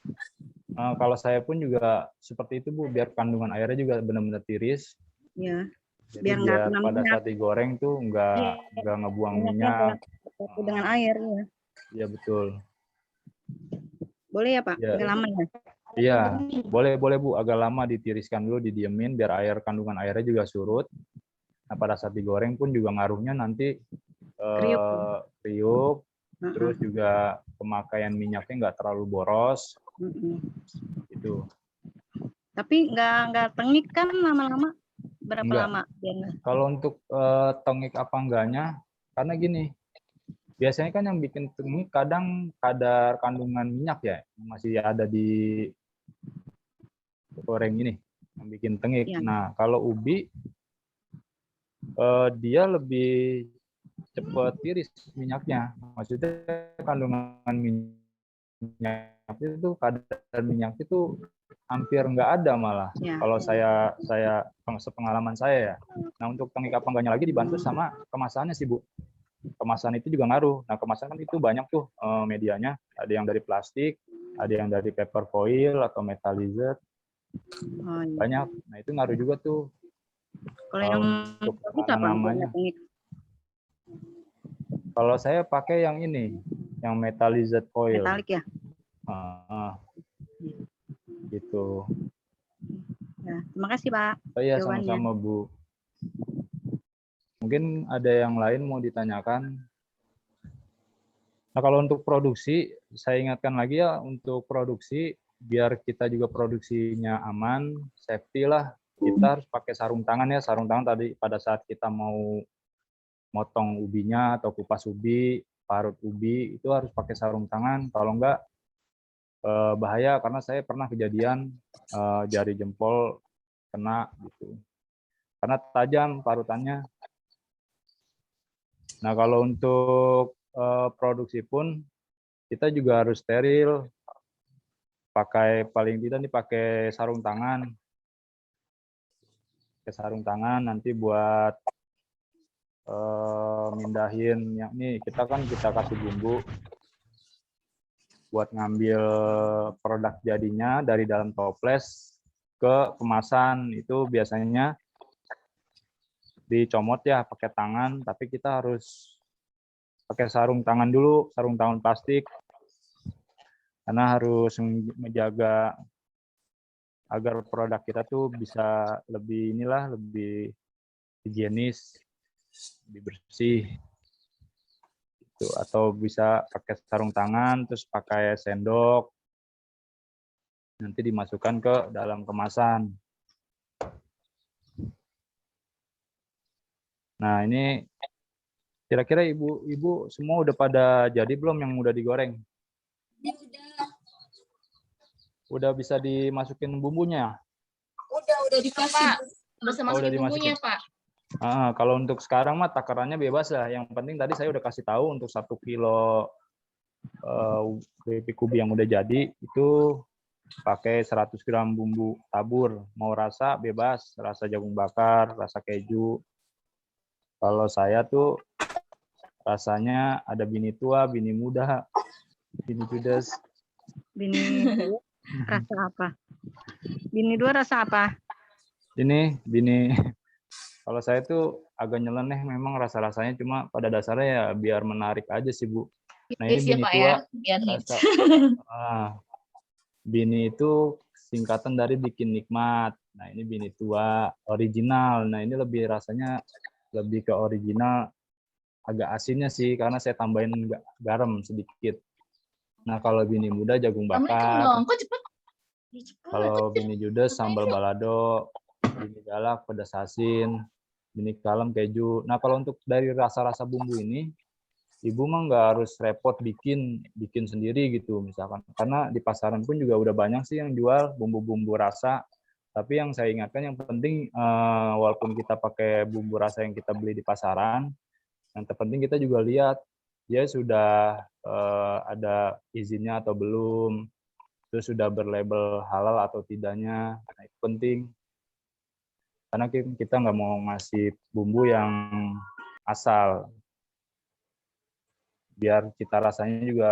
Kalau saya pun juga seperti itu Bu, biar kandungan airnya juga benar-benar tiris. Ya. Jadi biar pada saat digoreng tuh nggak ngebuang minyak. Dengan air ya. Iya betul. Boleh ya Pak? Ya. Agak lama ya? Iya, boleh Bu, agak lama ditiriskan dulu, didiemin biar kandungan airnya juga surut. Nah, pada saat digoreng pun juga ngaruhnya nanti kriuk, terus juga pemakaian minyaknya nggak terlalu boros. Itu. Tapi nggak tengik kan lama-lama? Berapa Enggak. lama? Kalau untuk tengik apa enggaknya, karena gini, biasanya kan yang bikin tengik kadang kadar kandungan minyak ya masih ada di goreng ini yang bikin tengik. Ya. Nah, kalau ubi dia lebih cepat tiris minyaknya. Maksudnya kandungan minyak itu kadar minyak itu hampir nggak ada malah. Ya. Kalau saya sepengalaman saya ya. Nah, untuk tengik apa enggaknya lagi dibantu sama kemasannya sih Bu. Kemasan itu juga ngaruh. Nah, kemasan kan itu banyak tuh medianya. Ada yang dari plastik, ada yang dari paper foil atau metalized. Banyak. Nah, itu ngaruh juga tuh. Kalau yang untuk namanya. Kalau saya pakai yang ini, yang metalized foil. Metalik ya? Gitu. Ya, terima kasih Pak. Oh iya, sama-sama Bu. Mungkin ada yang lain mau ditanyakan. Nah, kalau untuk produksi, saya ingatkan lagi ya, untuk produksi, biar kita juga produksinya aman, safety lah, kita harus pakai sarung tangan ya. Sarung tangan tadi pada saat kita mau motong ubinya atau kupas ubi, parut ubi, itu harus pakai sarung tangan. Kalau enggak, bahaya, karena saya pernah kejadian jari jempol kena gitu. Karena tajam parutannya. Nah, kalau untuk produksi pun kita juga harus steril. Paling tidak nih pakai sarung tangan. Pakai sarung tangan nanti buat mindahin yang nih kita kasih bumbu buat ngambil produk jadinya dari dalam toples ke kemasan. Itu biasanya dicomot ya pakai tangan, tapi kita harus pakai sarung tangan dulu, sarung tangan plastik, karena harus menjaga agar produk kita tuh bisa lebih lebih higienis, lebih bersih. Gitu. Atau bisa pakai sarung tangan, terus pakai sendok, nanti dimasukkan ke dalam kemasan. Nah, ini kira-kira ibu semua udah pada jadi belum yang udah digoreng? Udah bisa dimasukin bumbunya? Udah dikasih. Udah Oh, udah masukin dimasukin. bumbunya, Pak. Kalau untuk sekarang mah takarannya bebas lah. Yang penting tadi saya udah kasih tahu untuk 1 kilo keripik ubi yang udah jadi itu pakai 100 gram bumbu tabur. Mau rasa bebas, rasa jagung bakar, rasa keju. Kalau saya tuh rasanya ada bini tua, bini muda, bini judes. Bini dua rasa apa? Bini dua rasa apa? Ini bini, kalau saya tuh agak nyeleneh memang rasa-rasanya, cuma pada dasarnya ya biar menarik aja sih, Bu. Nah, ini Hits ya, bini Pak tua, ya. Biar hits. rasa, bini itu singkatan dari bikin nikmat. Nah, ini bini tua, original. Nah, ini lebih rasanya lebih ke original, agak asinnya sih, karena saya tambahin garam sedikit. Nah, kalau bini muda jagung bakar. Dong, kok cepet? Kalau bini judes sambal balado, bini galak pedas asin, bini kalem keju. Nah, kalau untuk dari rasa-rasa bumbu ini, ibu mah nggak harus repot bikin sendiri gitu misalkan. Karena di pasaran pun juga udah banyak sih yang jual bumbu-bumbu rasa. Tapi yang saya ingatkan yang penting walaupun kita pakai bumbu rasa yang kita beli di pasaran, yang terpenting kita juga lihat dia sudah ada izinnya atau belum, terus sudah berlabel halal atau tidaknya. Nah, itu penting. Karena kita nggak mau ngasih bumbu yang asal. Biar cita rasanya juga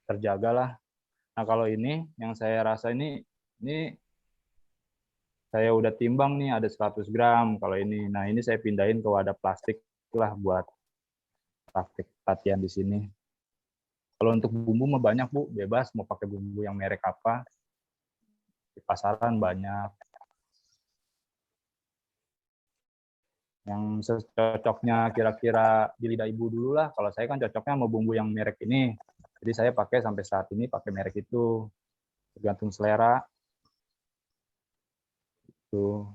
terjaga lah. Nah, kalau ini yang saya rasa ini saya udah timbang nih ada 100 gram kalau ini. Nah, ini saya pindahin ke wadah plastik lah buat praktik latihan di sini. Kalau untuk bumbu mah banyak, Bu, bebas mau pakai bumbu yang merek apa. Di pasaran banyak. Yang cocoknya kira-kira di lidah ibu dulu lah. Kalau saya kan cocoknya mau bumbu yang merek ini. Jadi saya pakai sampai saat ini pakai merek itu. Tergantung selera. Itu.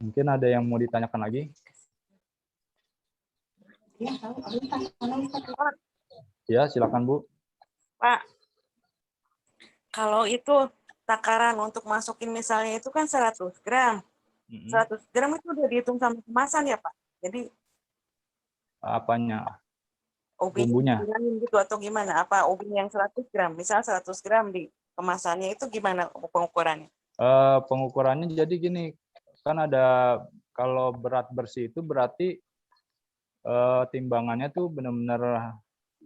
Mungkin ada yang mau ditanyakan lagi? Ya, silakan Bu. Pak, kalau itu takaran untuk masukin misalnya itu kan 100 gram. 100 gram itu udah dihitung sama kemasan ya, Pak? Jadi apanya? bumbunya gitu atau gimana? Apa ubi yang 100 gram? Misal 100 gram di kemasannya itu gimana pengukurannya? Pengukurannya jadi gini, kan ada kalau berat bersih itu berarti timbangannya tuh benar-benar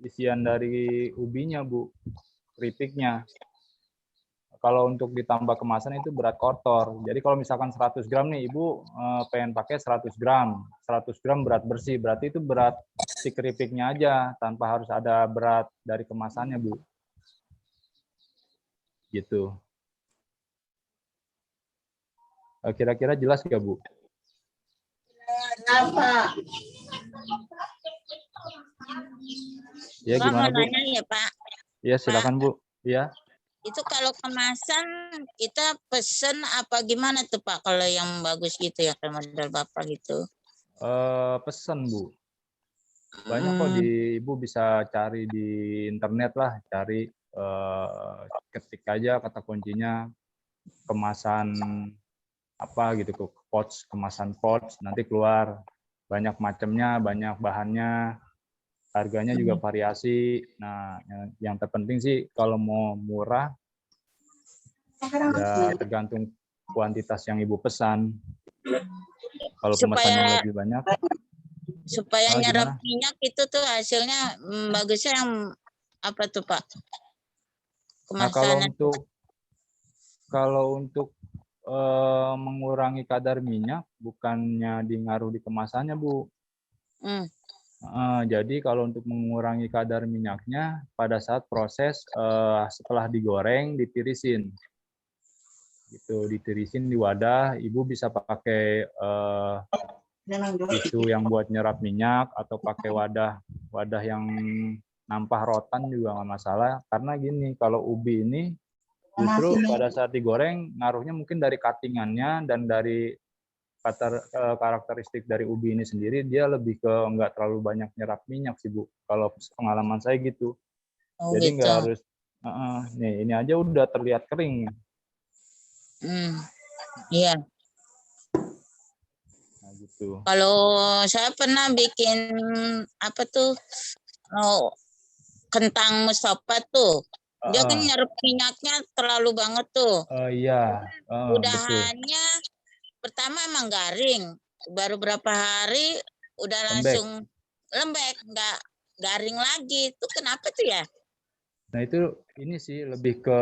isian dari ubinya, Bu, keripiknya. Kalau untuk ditambah kemasan itu berat kotor. Jadi kalau misalkan 100 gram nih, Ibu pengen pakai 100 gram. 100 gram berat bersih, berarti itu berat si keripiknya aja, tanpa harus ada berat dari kemasannya, Bu. Gitu. Kira-kira jelas nggak, Bu? Apa? Ya, Pak gimana, mau Bu? nanya ya, Pak. Ya, silakan, Bu. Ya. Itu kalau kemasan kita pesen apa gimana tuh Pak kalau yang bagus gitu ya kalau model Bapak gitu? Pesen, Bu. Banyak kok Ibu bisa cari di internet lah, cari ketik aja kata kuncinya kemasan apa gitu, kemasan pouch, nanti keluar banyak macamnya, banyak bahannya, harganya juga variasi. Nah, yang terpenting sih kalau mau murah ya tergantung kuantitas yang Ibu pesan. Kalau pemesannya lebih banyak, supaya nyerap minyak itu tuh hasilnya bagusnya yang apa tuh Pak? Nah, kalau untuk mengurangi kadar minyak bukannya ngaruh di kemasannya, Bu. Jadi kalau untuk mengurangi kadar minyaknya pada saat proses setelah digoreng ditirisin. Gitu, ditirisin di wadah, Ibu bisa pakai tisu yang buat nyerap minyak atau pakai wadah yang nampah rotan juga nggak masalah. Karena gini, kalau ubi ini justru pada saat digoreng ngaruhnya mungkin dari cuttingannya dan dari karakteristik dari ubi ini sendiri, dia lebih ke nggak terlalu banyak nyerap minyak sih Bu. Kalau pengalaman saya gitu. Jadi nggak harus nih ini aja udah terlihat kering. Iya. Nah, gitu. Kalau saya pernah bikin apa tuh kentang Mustafa tuh, dia kan nyerap minyaknya terlalu banget tuh. Iya. Udahannya pertama emang garing, baru berapa hari udah langsung lembek, nggak garing lagi. Itu kenapa tuh ya? Nah itu ini sih lebih ke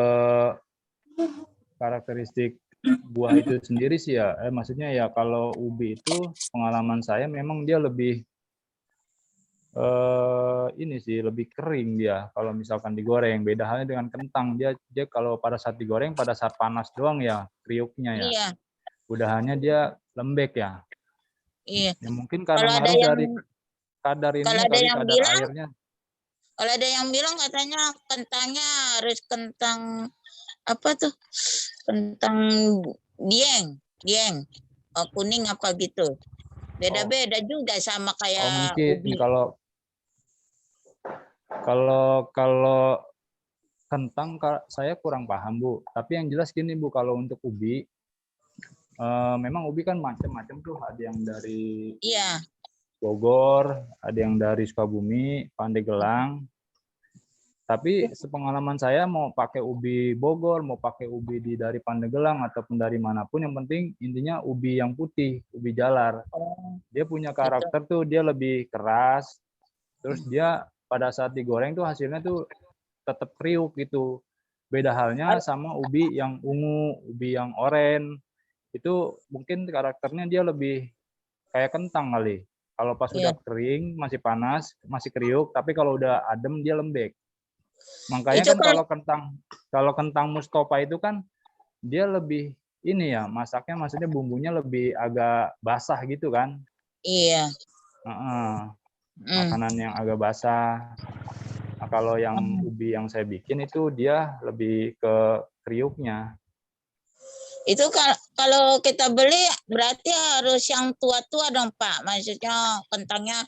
karakteristik buah itu sendiri sih ya. Maksudnya ya kalau ubi itu pengalaman saya memang dia lebih ini sih lebih kering dia kalau misalkan digoreng. Beda halnya dengan kentang, dia kalau pada saat digoreng pada saat panas doang ya kriuknya ya. Iya. Udahannya dia lembek ya. Iya. Ya mungkin karena ngaruh dari kadar ini kali kadar airnya. Kalau ada yang bilang katanya kentangnya harus kentang apa tuh? Kentang dieng, kuning apa gitu. Beda-beda juga sama kayak mungkin ubi. Kalau kentang saya kurang paham Bu. Tapi yang jelas gini Bu, kalau untuk ubi memang ubi kan macam-macam tuh. Ada yang dari Bogor, ada yang dari Sukabumi, Pandeglang. Tapi sepengalaman saya mau pakai ubi Bogor, mau pakai ubi dari Pandeglang ataupun dari manapun, yang penting intinya ubi yang putih, ubi jalar. Dia punya karakter tuh, dia lebih keras. Terus dia pada saat digoreng tuh hasilnya tuh tetap kriuk gitu. Beda halnya sama ubi yang ungu, ubi yang oranye. Itu mungkin karakternya dia lebih kayak kentang kali. Kalau pas udah kering, masih panas, masih kriuk, tapi kalau udah adem dia lembek. Makanya kan kalau kentang Mustafa itu kan dia lebih ini ya, masaknya maksudnya bumbunya lebih agak basah gitu kan. Iya. Makanan yang agak basah. Nah, kalau yang ubi yang saya bikin itu dia lebih ke kriuknya. Itu kalau kita beli berarti harus yang tua-tua dong Pak. Maksudnya kentangnya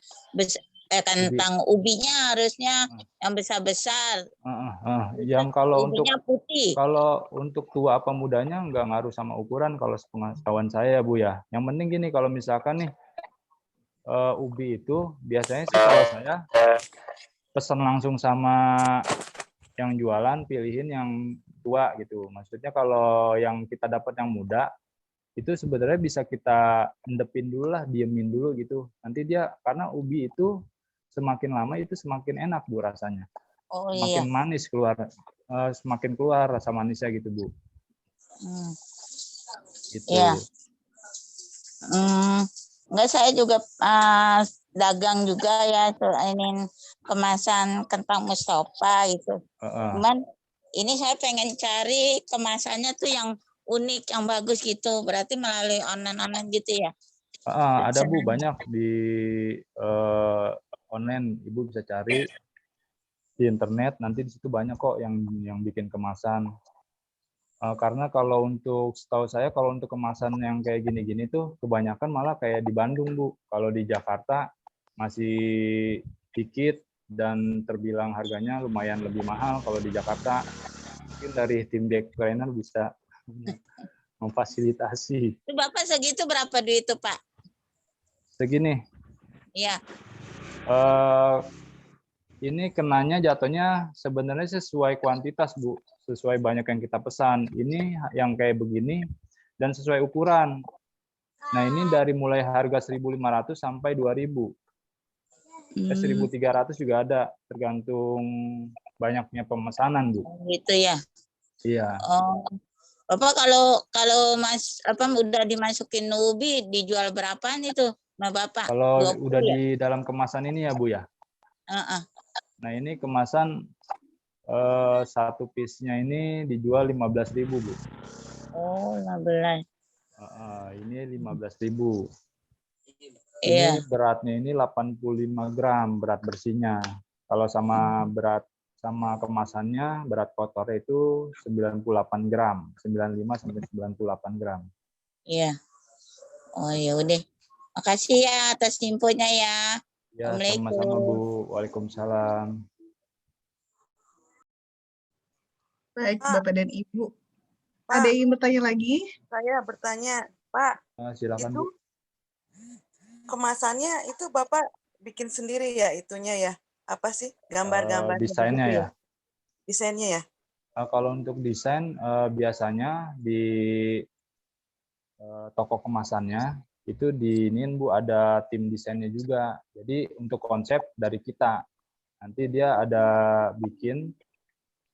kentang ubinya harusnya yang besar-besar. Yang kalau ubinya putih. Kalau untuk tua apa mudanya nggak ngaruh sama ukuran kalau sepengetahuan saya ya Bu ya. Yang penting gini, kalau misalkan nih ubi itu biasanya sih kalau saya pesan langsung sama yang jualan, pilihin yang tua gitu. Maksudnya kalau yang kita dapat yang muda, itu sebenarnya bisa kita endepin dulu lah, diemin dulu gitu. Nanti dia, karena ubi itu semakin lama itu semakin enak Bu rasanya. Semakin manis keluar, semakin keluar rasa manisnya gitu Bu. Gitu. Iya. Enggak, saya juga dagang juga ya, ini kemasan kentang Mustafa gitu. Cuman ini saya pengen cari kemasannya tuh yang unik, yang bagus gitu. Berarti melalui online gitu ya? Ada Bu, banyak di online. Ibu bisa cari di internet, nanti di situ banyak kok yang bikin kemasan. Karena kalau untuk setahu saya kalau untuk kemasan yang kayak gini-gini tuh kebanyakan malah kayak di Bandung Bu. Kalau di Jakarta masih dikit dan terbilang harganya lumayan lebih mahal. Kalau di Jakarta mungkin dari tim Backtrainer bisa memfasilitasi. Itu Bapak segitu berapa duit itu Pak? Segini. Iya. Ini kenanya jatuhnya sebenarnya sesuai kuantitas Bu, sesuai banyak yang kita pesan. Ini yang kayak begini dan sesuai ukuran. Nah ini dari mulai harga 1.500 sampai 2.000. 1.300 juga ada, tergantung banyaknya pemesanan Bu. Gitu ya. Iya. Bapak kalau udah dimasukin ubi dijual berapaan itu, Bapak? Kalau udah di dalam kemasan ini ya Bu ya. Nah ini kemasan satu piece-nya ini dijual 15.000 Bu. Oh 15. Ini 15.000. Ini beratnya ini 85 gram berat bersihnya. Kalau sama kemasannya berat kotornya itu 98 gram, 95 sampai 98 gram. Iya. Oh ya udah. Makasih ya atas infonya ya. Ya, sama-sama Bu. Waalaikumsalam. Baik, Bapak dan Ibu. Ada yang bertanya lagi? Saya bertanya, Pak. Silakan itu Bu. Kemasannya itu Bapak bikin sendiri ya itunya ya? Apa sih gambar-gambarnya? Desainnya ya? Desainnya ya? Kalau untuk desain biasanya di toko kemasannya itu diinin Bu, ada tim desainnya juga. Jadi untuk konsep dari kita. Nanti dia ada bikin,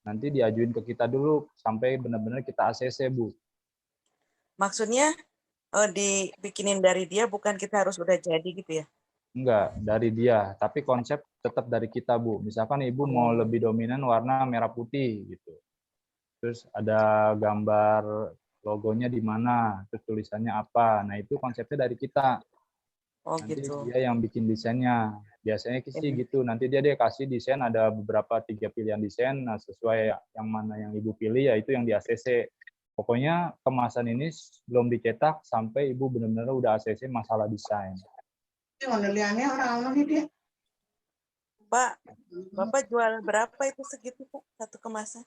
nanti diajuin ke kita dulu sampai benar-benar kita ACC, Bu. Maksudnya dibikinin dari dia, bukan kita harus udah jadi gitu ya? Enggak, dari dia. Tapi konsep tetap dari kita, Bu. Misalkan Ibu mau lebih dominan warna merah putih gitu. Terus ada gambar logonya di mana, terus tulisannya apa. Nah, itu konsepnya dari kita. Oh, nanti gitu. dia yang bikin desainnya. Biasanya sih gitu. Nanti dia kasih desain, ada beberapa 3 pilihan desain. Nah, sesuai yang mana yang Ibu pilih, ya itu yang di ACC. Pokoknya kemasan ini belum dicetak sampai Ibu benar-benar udah ACC masalah desain. Pak, Bapak jual berapa itu segitu Pak, satu kemasan?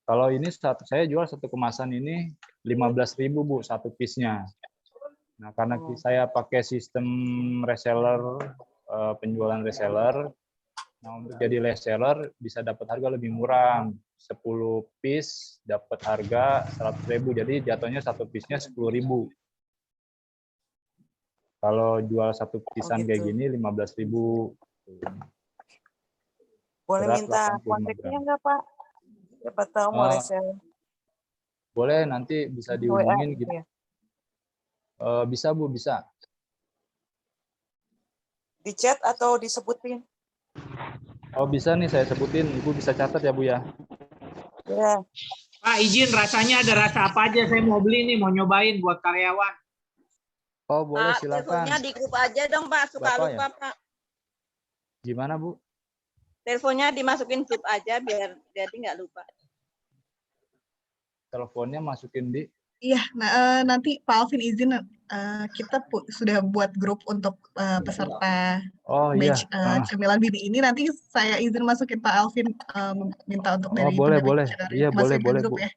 Kalau ini saya jual satu kemasan ini 15.000 Bu, satu piece-nya. Nah, karena saya pakai sistem reseller, penjualan reseller, nah untuk jadi reseller bisa dapat harga lebih murah. 10 piece dapat harga 100.000, jadi jatuhnya satu piece-nya 10.000. Kalau jual satu pisan gitu. kayak gini 15.000. Boleh Berat minta 85 kontaknya gram. nggak Pak? Siapa tahu mau reseller. Boleh, nanti bisa dihubungin gitu. Ya? Bisa Bu, bisa. Di chat atau disebutin? Oh bisa nih saya sebutin, Ibu bisa catat ya Bu ya. Ya. Pak izin, rasanya ada rasa apa aja, saya mau beli nih, mau nyobain buat karyawan. Oh boleh, Pak, silakan. teleponnya di grup aja dong Pak, suka Berapa lupa ya? Pak. Gimana Bu? Teleponnya dimasukin grup aja biar jadi nggak lupa. Teleponnya masukin di? Iya, nanti Pak Alvin izin, kita sudah buat grup untuk peserta batch Cemilan Bini ini. Nanti saya izin masukin Pak Alvin, minta untuk dari boleh. Iya, boleh grup Bu. ya.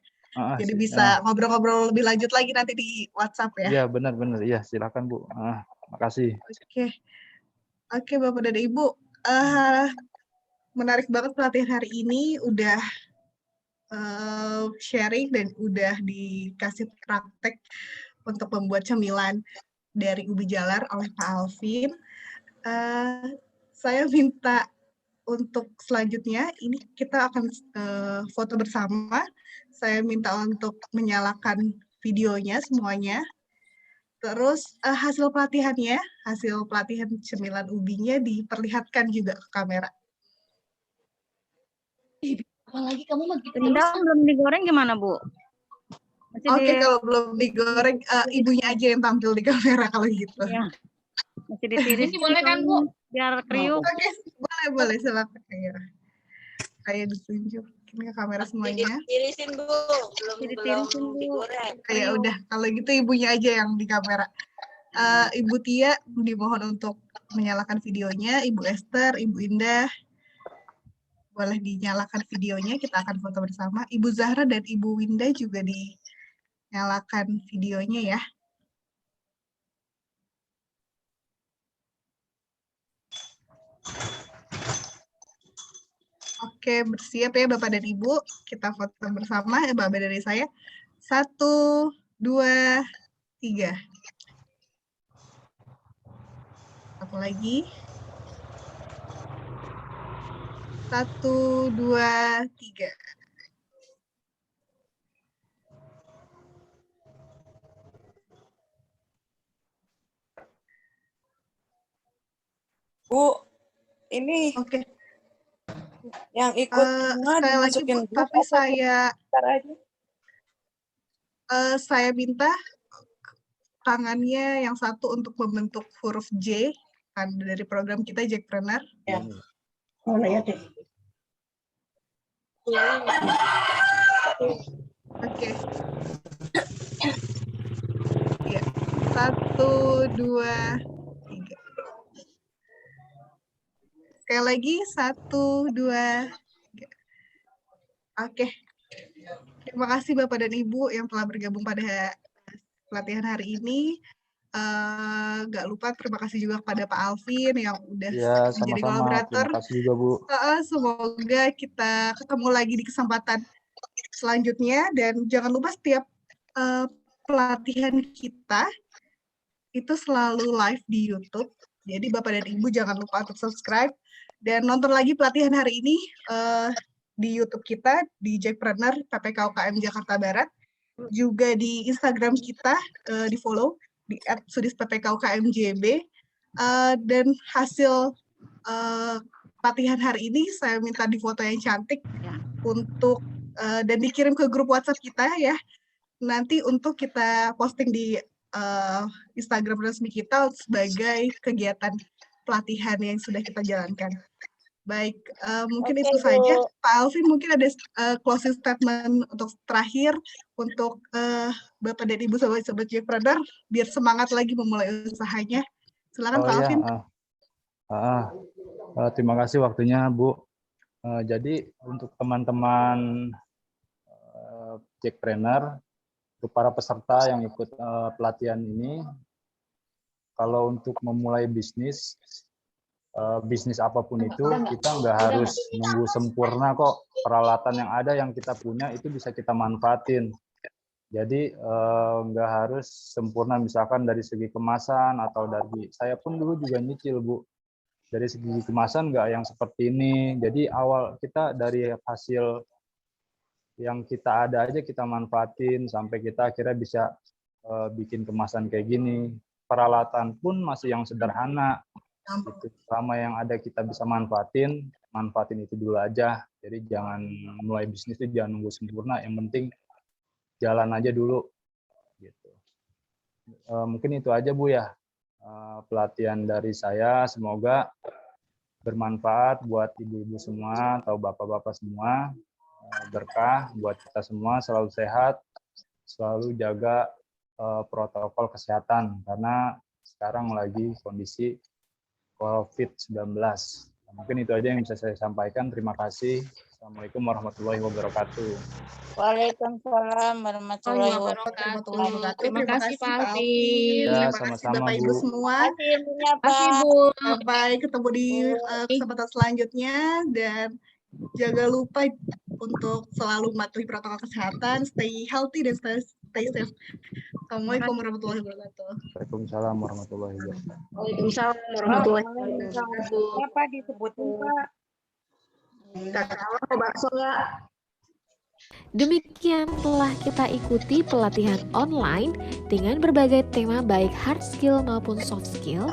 Jadi bisa ngobrol-ngobrol lebih lanjut lagi nanti di WhatsApp ya. Iya benar. Iya silakan Bu. Makasih. Oke Bapak dan Ibu, menarik banget pelatihan hari ini, udah sharing dan udah dikasih praktek untuk membuat cemilan dari ubi jalar oleh Pak Alvin. Saya minta untuk selanjutnya ini kita akan foto bersama. Saya minta untuk menyalakan videonya semuanya. Terus hasil pelatihan cemilan ubinya diperlihatkan juga ke kamera. Apalagi kamu mah gitu Rendang belum digoreng gimana, Bu? Oke, kalau belum digoreng, ibunya aja yang tampil di kamera kalau gitu. Ya. Masih ditiris. Ini boleh kan, Bu? Biar kriuk. Oke, boleh, silakan. Kayak ditunjukin ke kamera semuanya. Tirisin Bu, belum digoreng. Ya udah, kalau gitu ibunya aja yang di kamera. Ibu Tia dimohon untuk menyalakan videonya, Ibu Esther, Ibu Indah. Boleh dinyalakan videonya, kita akan foto bersama. Ibu Zahra dan Ibu Winda juga dinyalakan videonya ya. Oke, bersiap ya Bapak dan Ibu. Kita foto bersama, Bapak dari saya. 1, 2, 3. Satu lagi. 1, 2, 3. Bu, ini yang ikut sekali lagi Bu, tapi saya minta tangannya yang satu untuk membentuk huruf J, kan dari program kita Jackpreneur. Ya. Oh, ya deh. Oke. Ya, 1, 2, 3. Sekali lagi, 1, 2, 3. Oke. Terima kasih Bapak dan Ibu yang telah bergabung pada pelatihan hari ini. Nggak lupa terima kasih juga kepada Pak Alvin yang udah Ya, menjadi sama-sama. kolaborator. Terima kasih juga, Bu. Semoga kita ketemu lagi di kesempatan selanjutnya, dan jangan lupa setiap pelatihan kita itu selalu live di YouTube. Jadi Bapak dan Ibu jangan lupa untuk subscribe dan nonton lagi pelatihan hari ini di YouTube kita di Jackpreneur PPK UKM Jakarta Barat. Juga di Instagram kita di follow di @sudispppkukmjb, dan hasil pelatihan hari ini saya minta difoto yang cantik untuk dan dikirim ke grup WhatsApp kita ya, nanti untuk kita posting di Instagram resmi kita sebagai kegiatan pelatihan yang sudah kita jalankan. Baik, mungkin itu saja. Pak Alvin, mungkin ada closing statement untuk terakhir untuk Bapak dan Ibu sobat-sobat Jackpreneur biar semangat lagi memulai usahanya. Silakan Pak Alvin. Terima kasih waktunya, Bu. Jadi untuk teman-teman Jackpreneur, untuk para peserta yang ikut pelatihan ini, kalau untuk memulai bisnis apapun itu, kita nggak harus nunggu sempurna kok. Peralatan yang ada yang kita punya itu bisa kita manfaatin. Jadi nggak harus sempurna, misalkan dari segi kemasan atau dari, saya pun dulu juga nyicil, Bu. Dari segi kemasan nggak yang seperti ini. Jadi awal kita dari hasil yang kita ada aja kita manfaatin sampai kita akhirnya bisa bikin kemasan kayak gini. Peralatan pun masih yang sederhana. Gitu. Selama yang ada kita bisa manfaatin itu dulu aja. Jadi jangan mulai bisnis itu jangan nunggu sempurna, yang penting jalan aja dulu. Gitu. Mungkin itu aja Bu ya pelatihan dari saya. Semoga bermanfaat buat ibu-ibu semua atau bapak-bapak semua, berkah buat kita semua, selalu sehat, selalu jaga protokol kesehatan karena sekarang lagi kondisi COVID-19. Mungkin itu aja yang bisa saya sampaikan. Terima kasih. Assalamualaikum warahmatullahi wabarakatuh. Waalaikumsalam warahmatullahi wabarakatuh. Terima kasih Pak Alvin. Ya, Terima kasih sama-sama, Bapak Ibu Bu. semua. Terima kasih Bu. Sampai ketemu di kesempatan selanjutnya, dan jangan lupa untuk selalu mematuhi protokol kesehatan, stay healthy dan stay safe. Assalamualaikum warahmatullahi wabarakatuh. Waalaikumsalam warahmatullahi wabarakatuh. Waalaikumsalam warahmatullahi wabarakatuh. Apa disebutin Pak? Demikian telah kita ikuti pelatihan online dengan berbagai tema baik hard skill maupun soft skill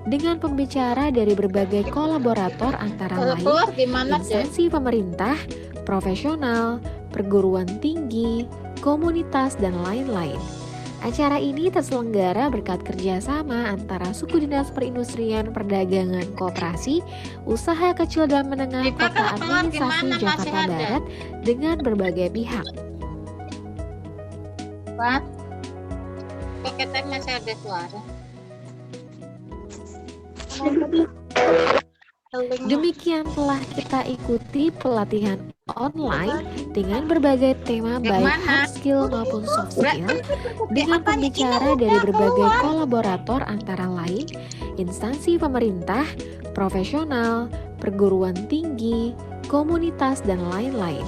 dengan pembicara dari berbagai kolaborator antara lain instansi pemerintah, profesional, perguruan tinggi, komunitas, dan lain-lain. Acara ini terselenggara berkat kerjasama antara Suku Dinas Perindustrian Perdagangan Koperasi, Usaha Kecil dan Menengah Kota Administrasi Jakarta Barat dengan berbagai pihak. Pak, paketan masih ada suara. Demikian telah kita ikuti pelatihan online dengan berbagai tema baik hard skill maupun soft skill dengan pembicara dari berbagai kolaborator antara lain instansi pemerintah, profesional, perguruan tinggi, komunitas, dan lain-lain.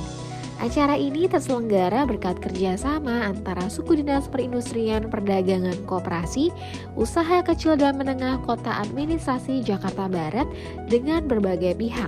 Acara ini terselenggara berkat kerjasama antara Suku Dinas Perindustrian Perdagangan Koperasi, Usaha Kecil dan Menengah Kota Administrasi Jakarta Barat dengan berbagai pihak.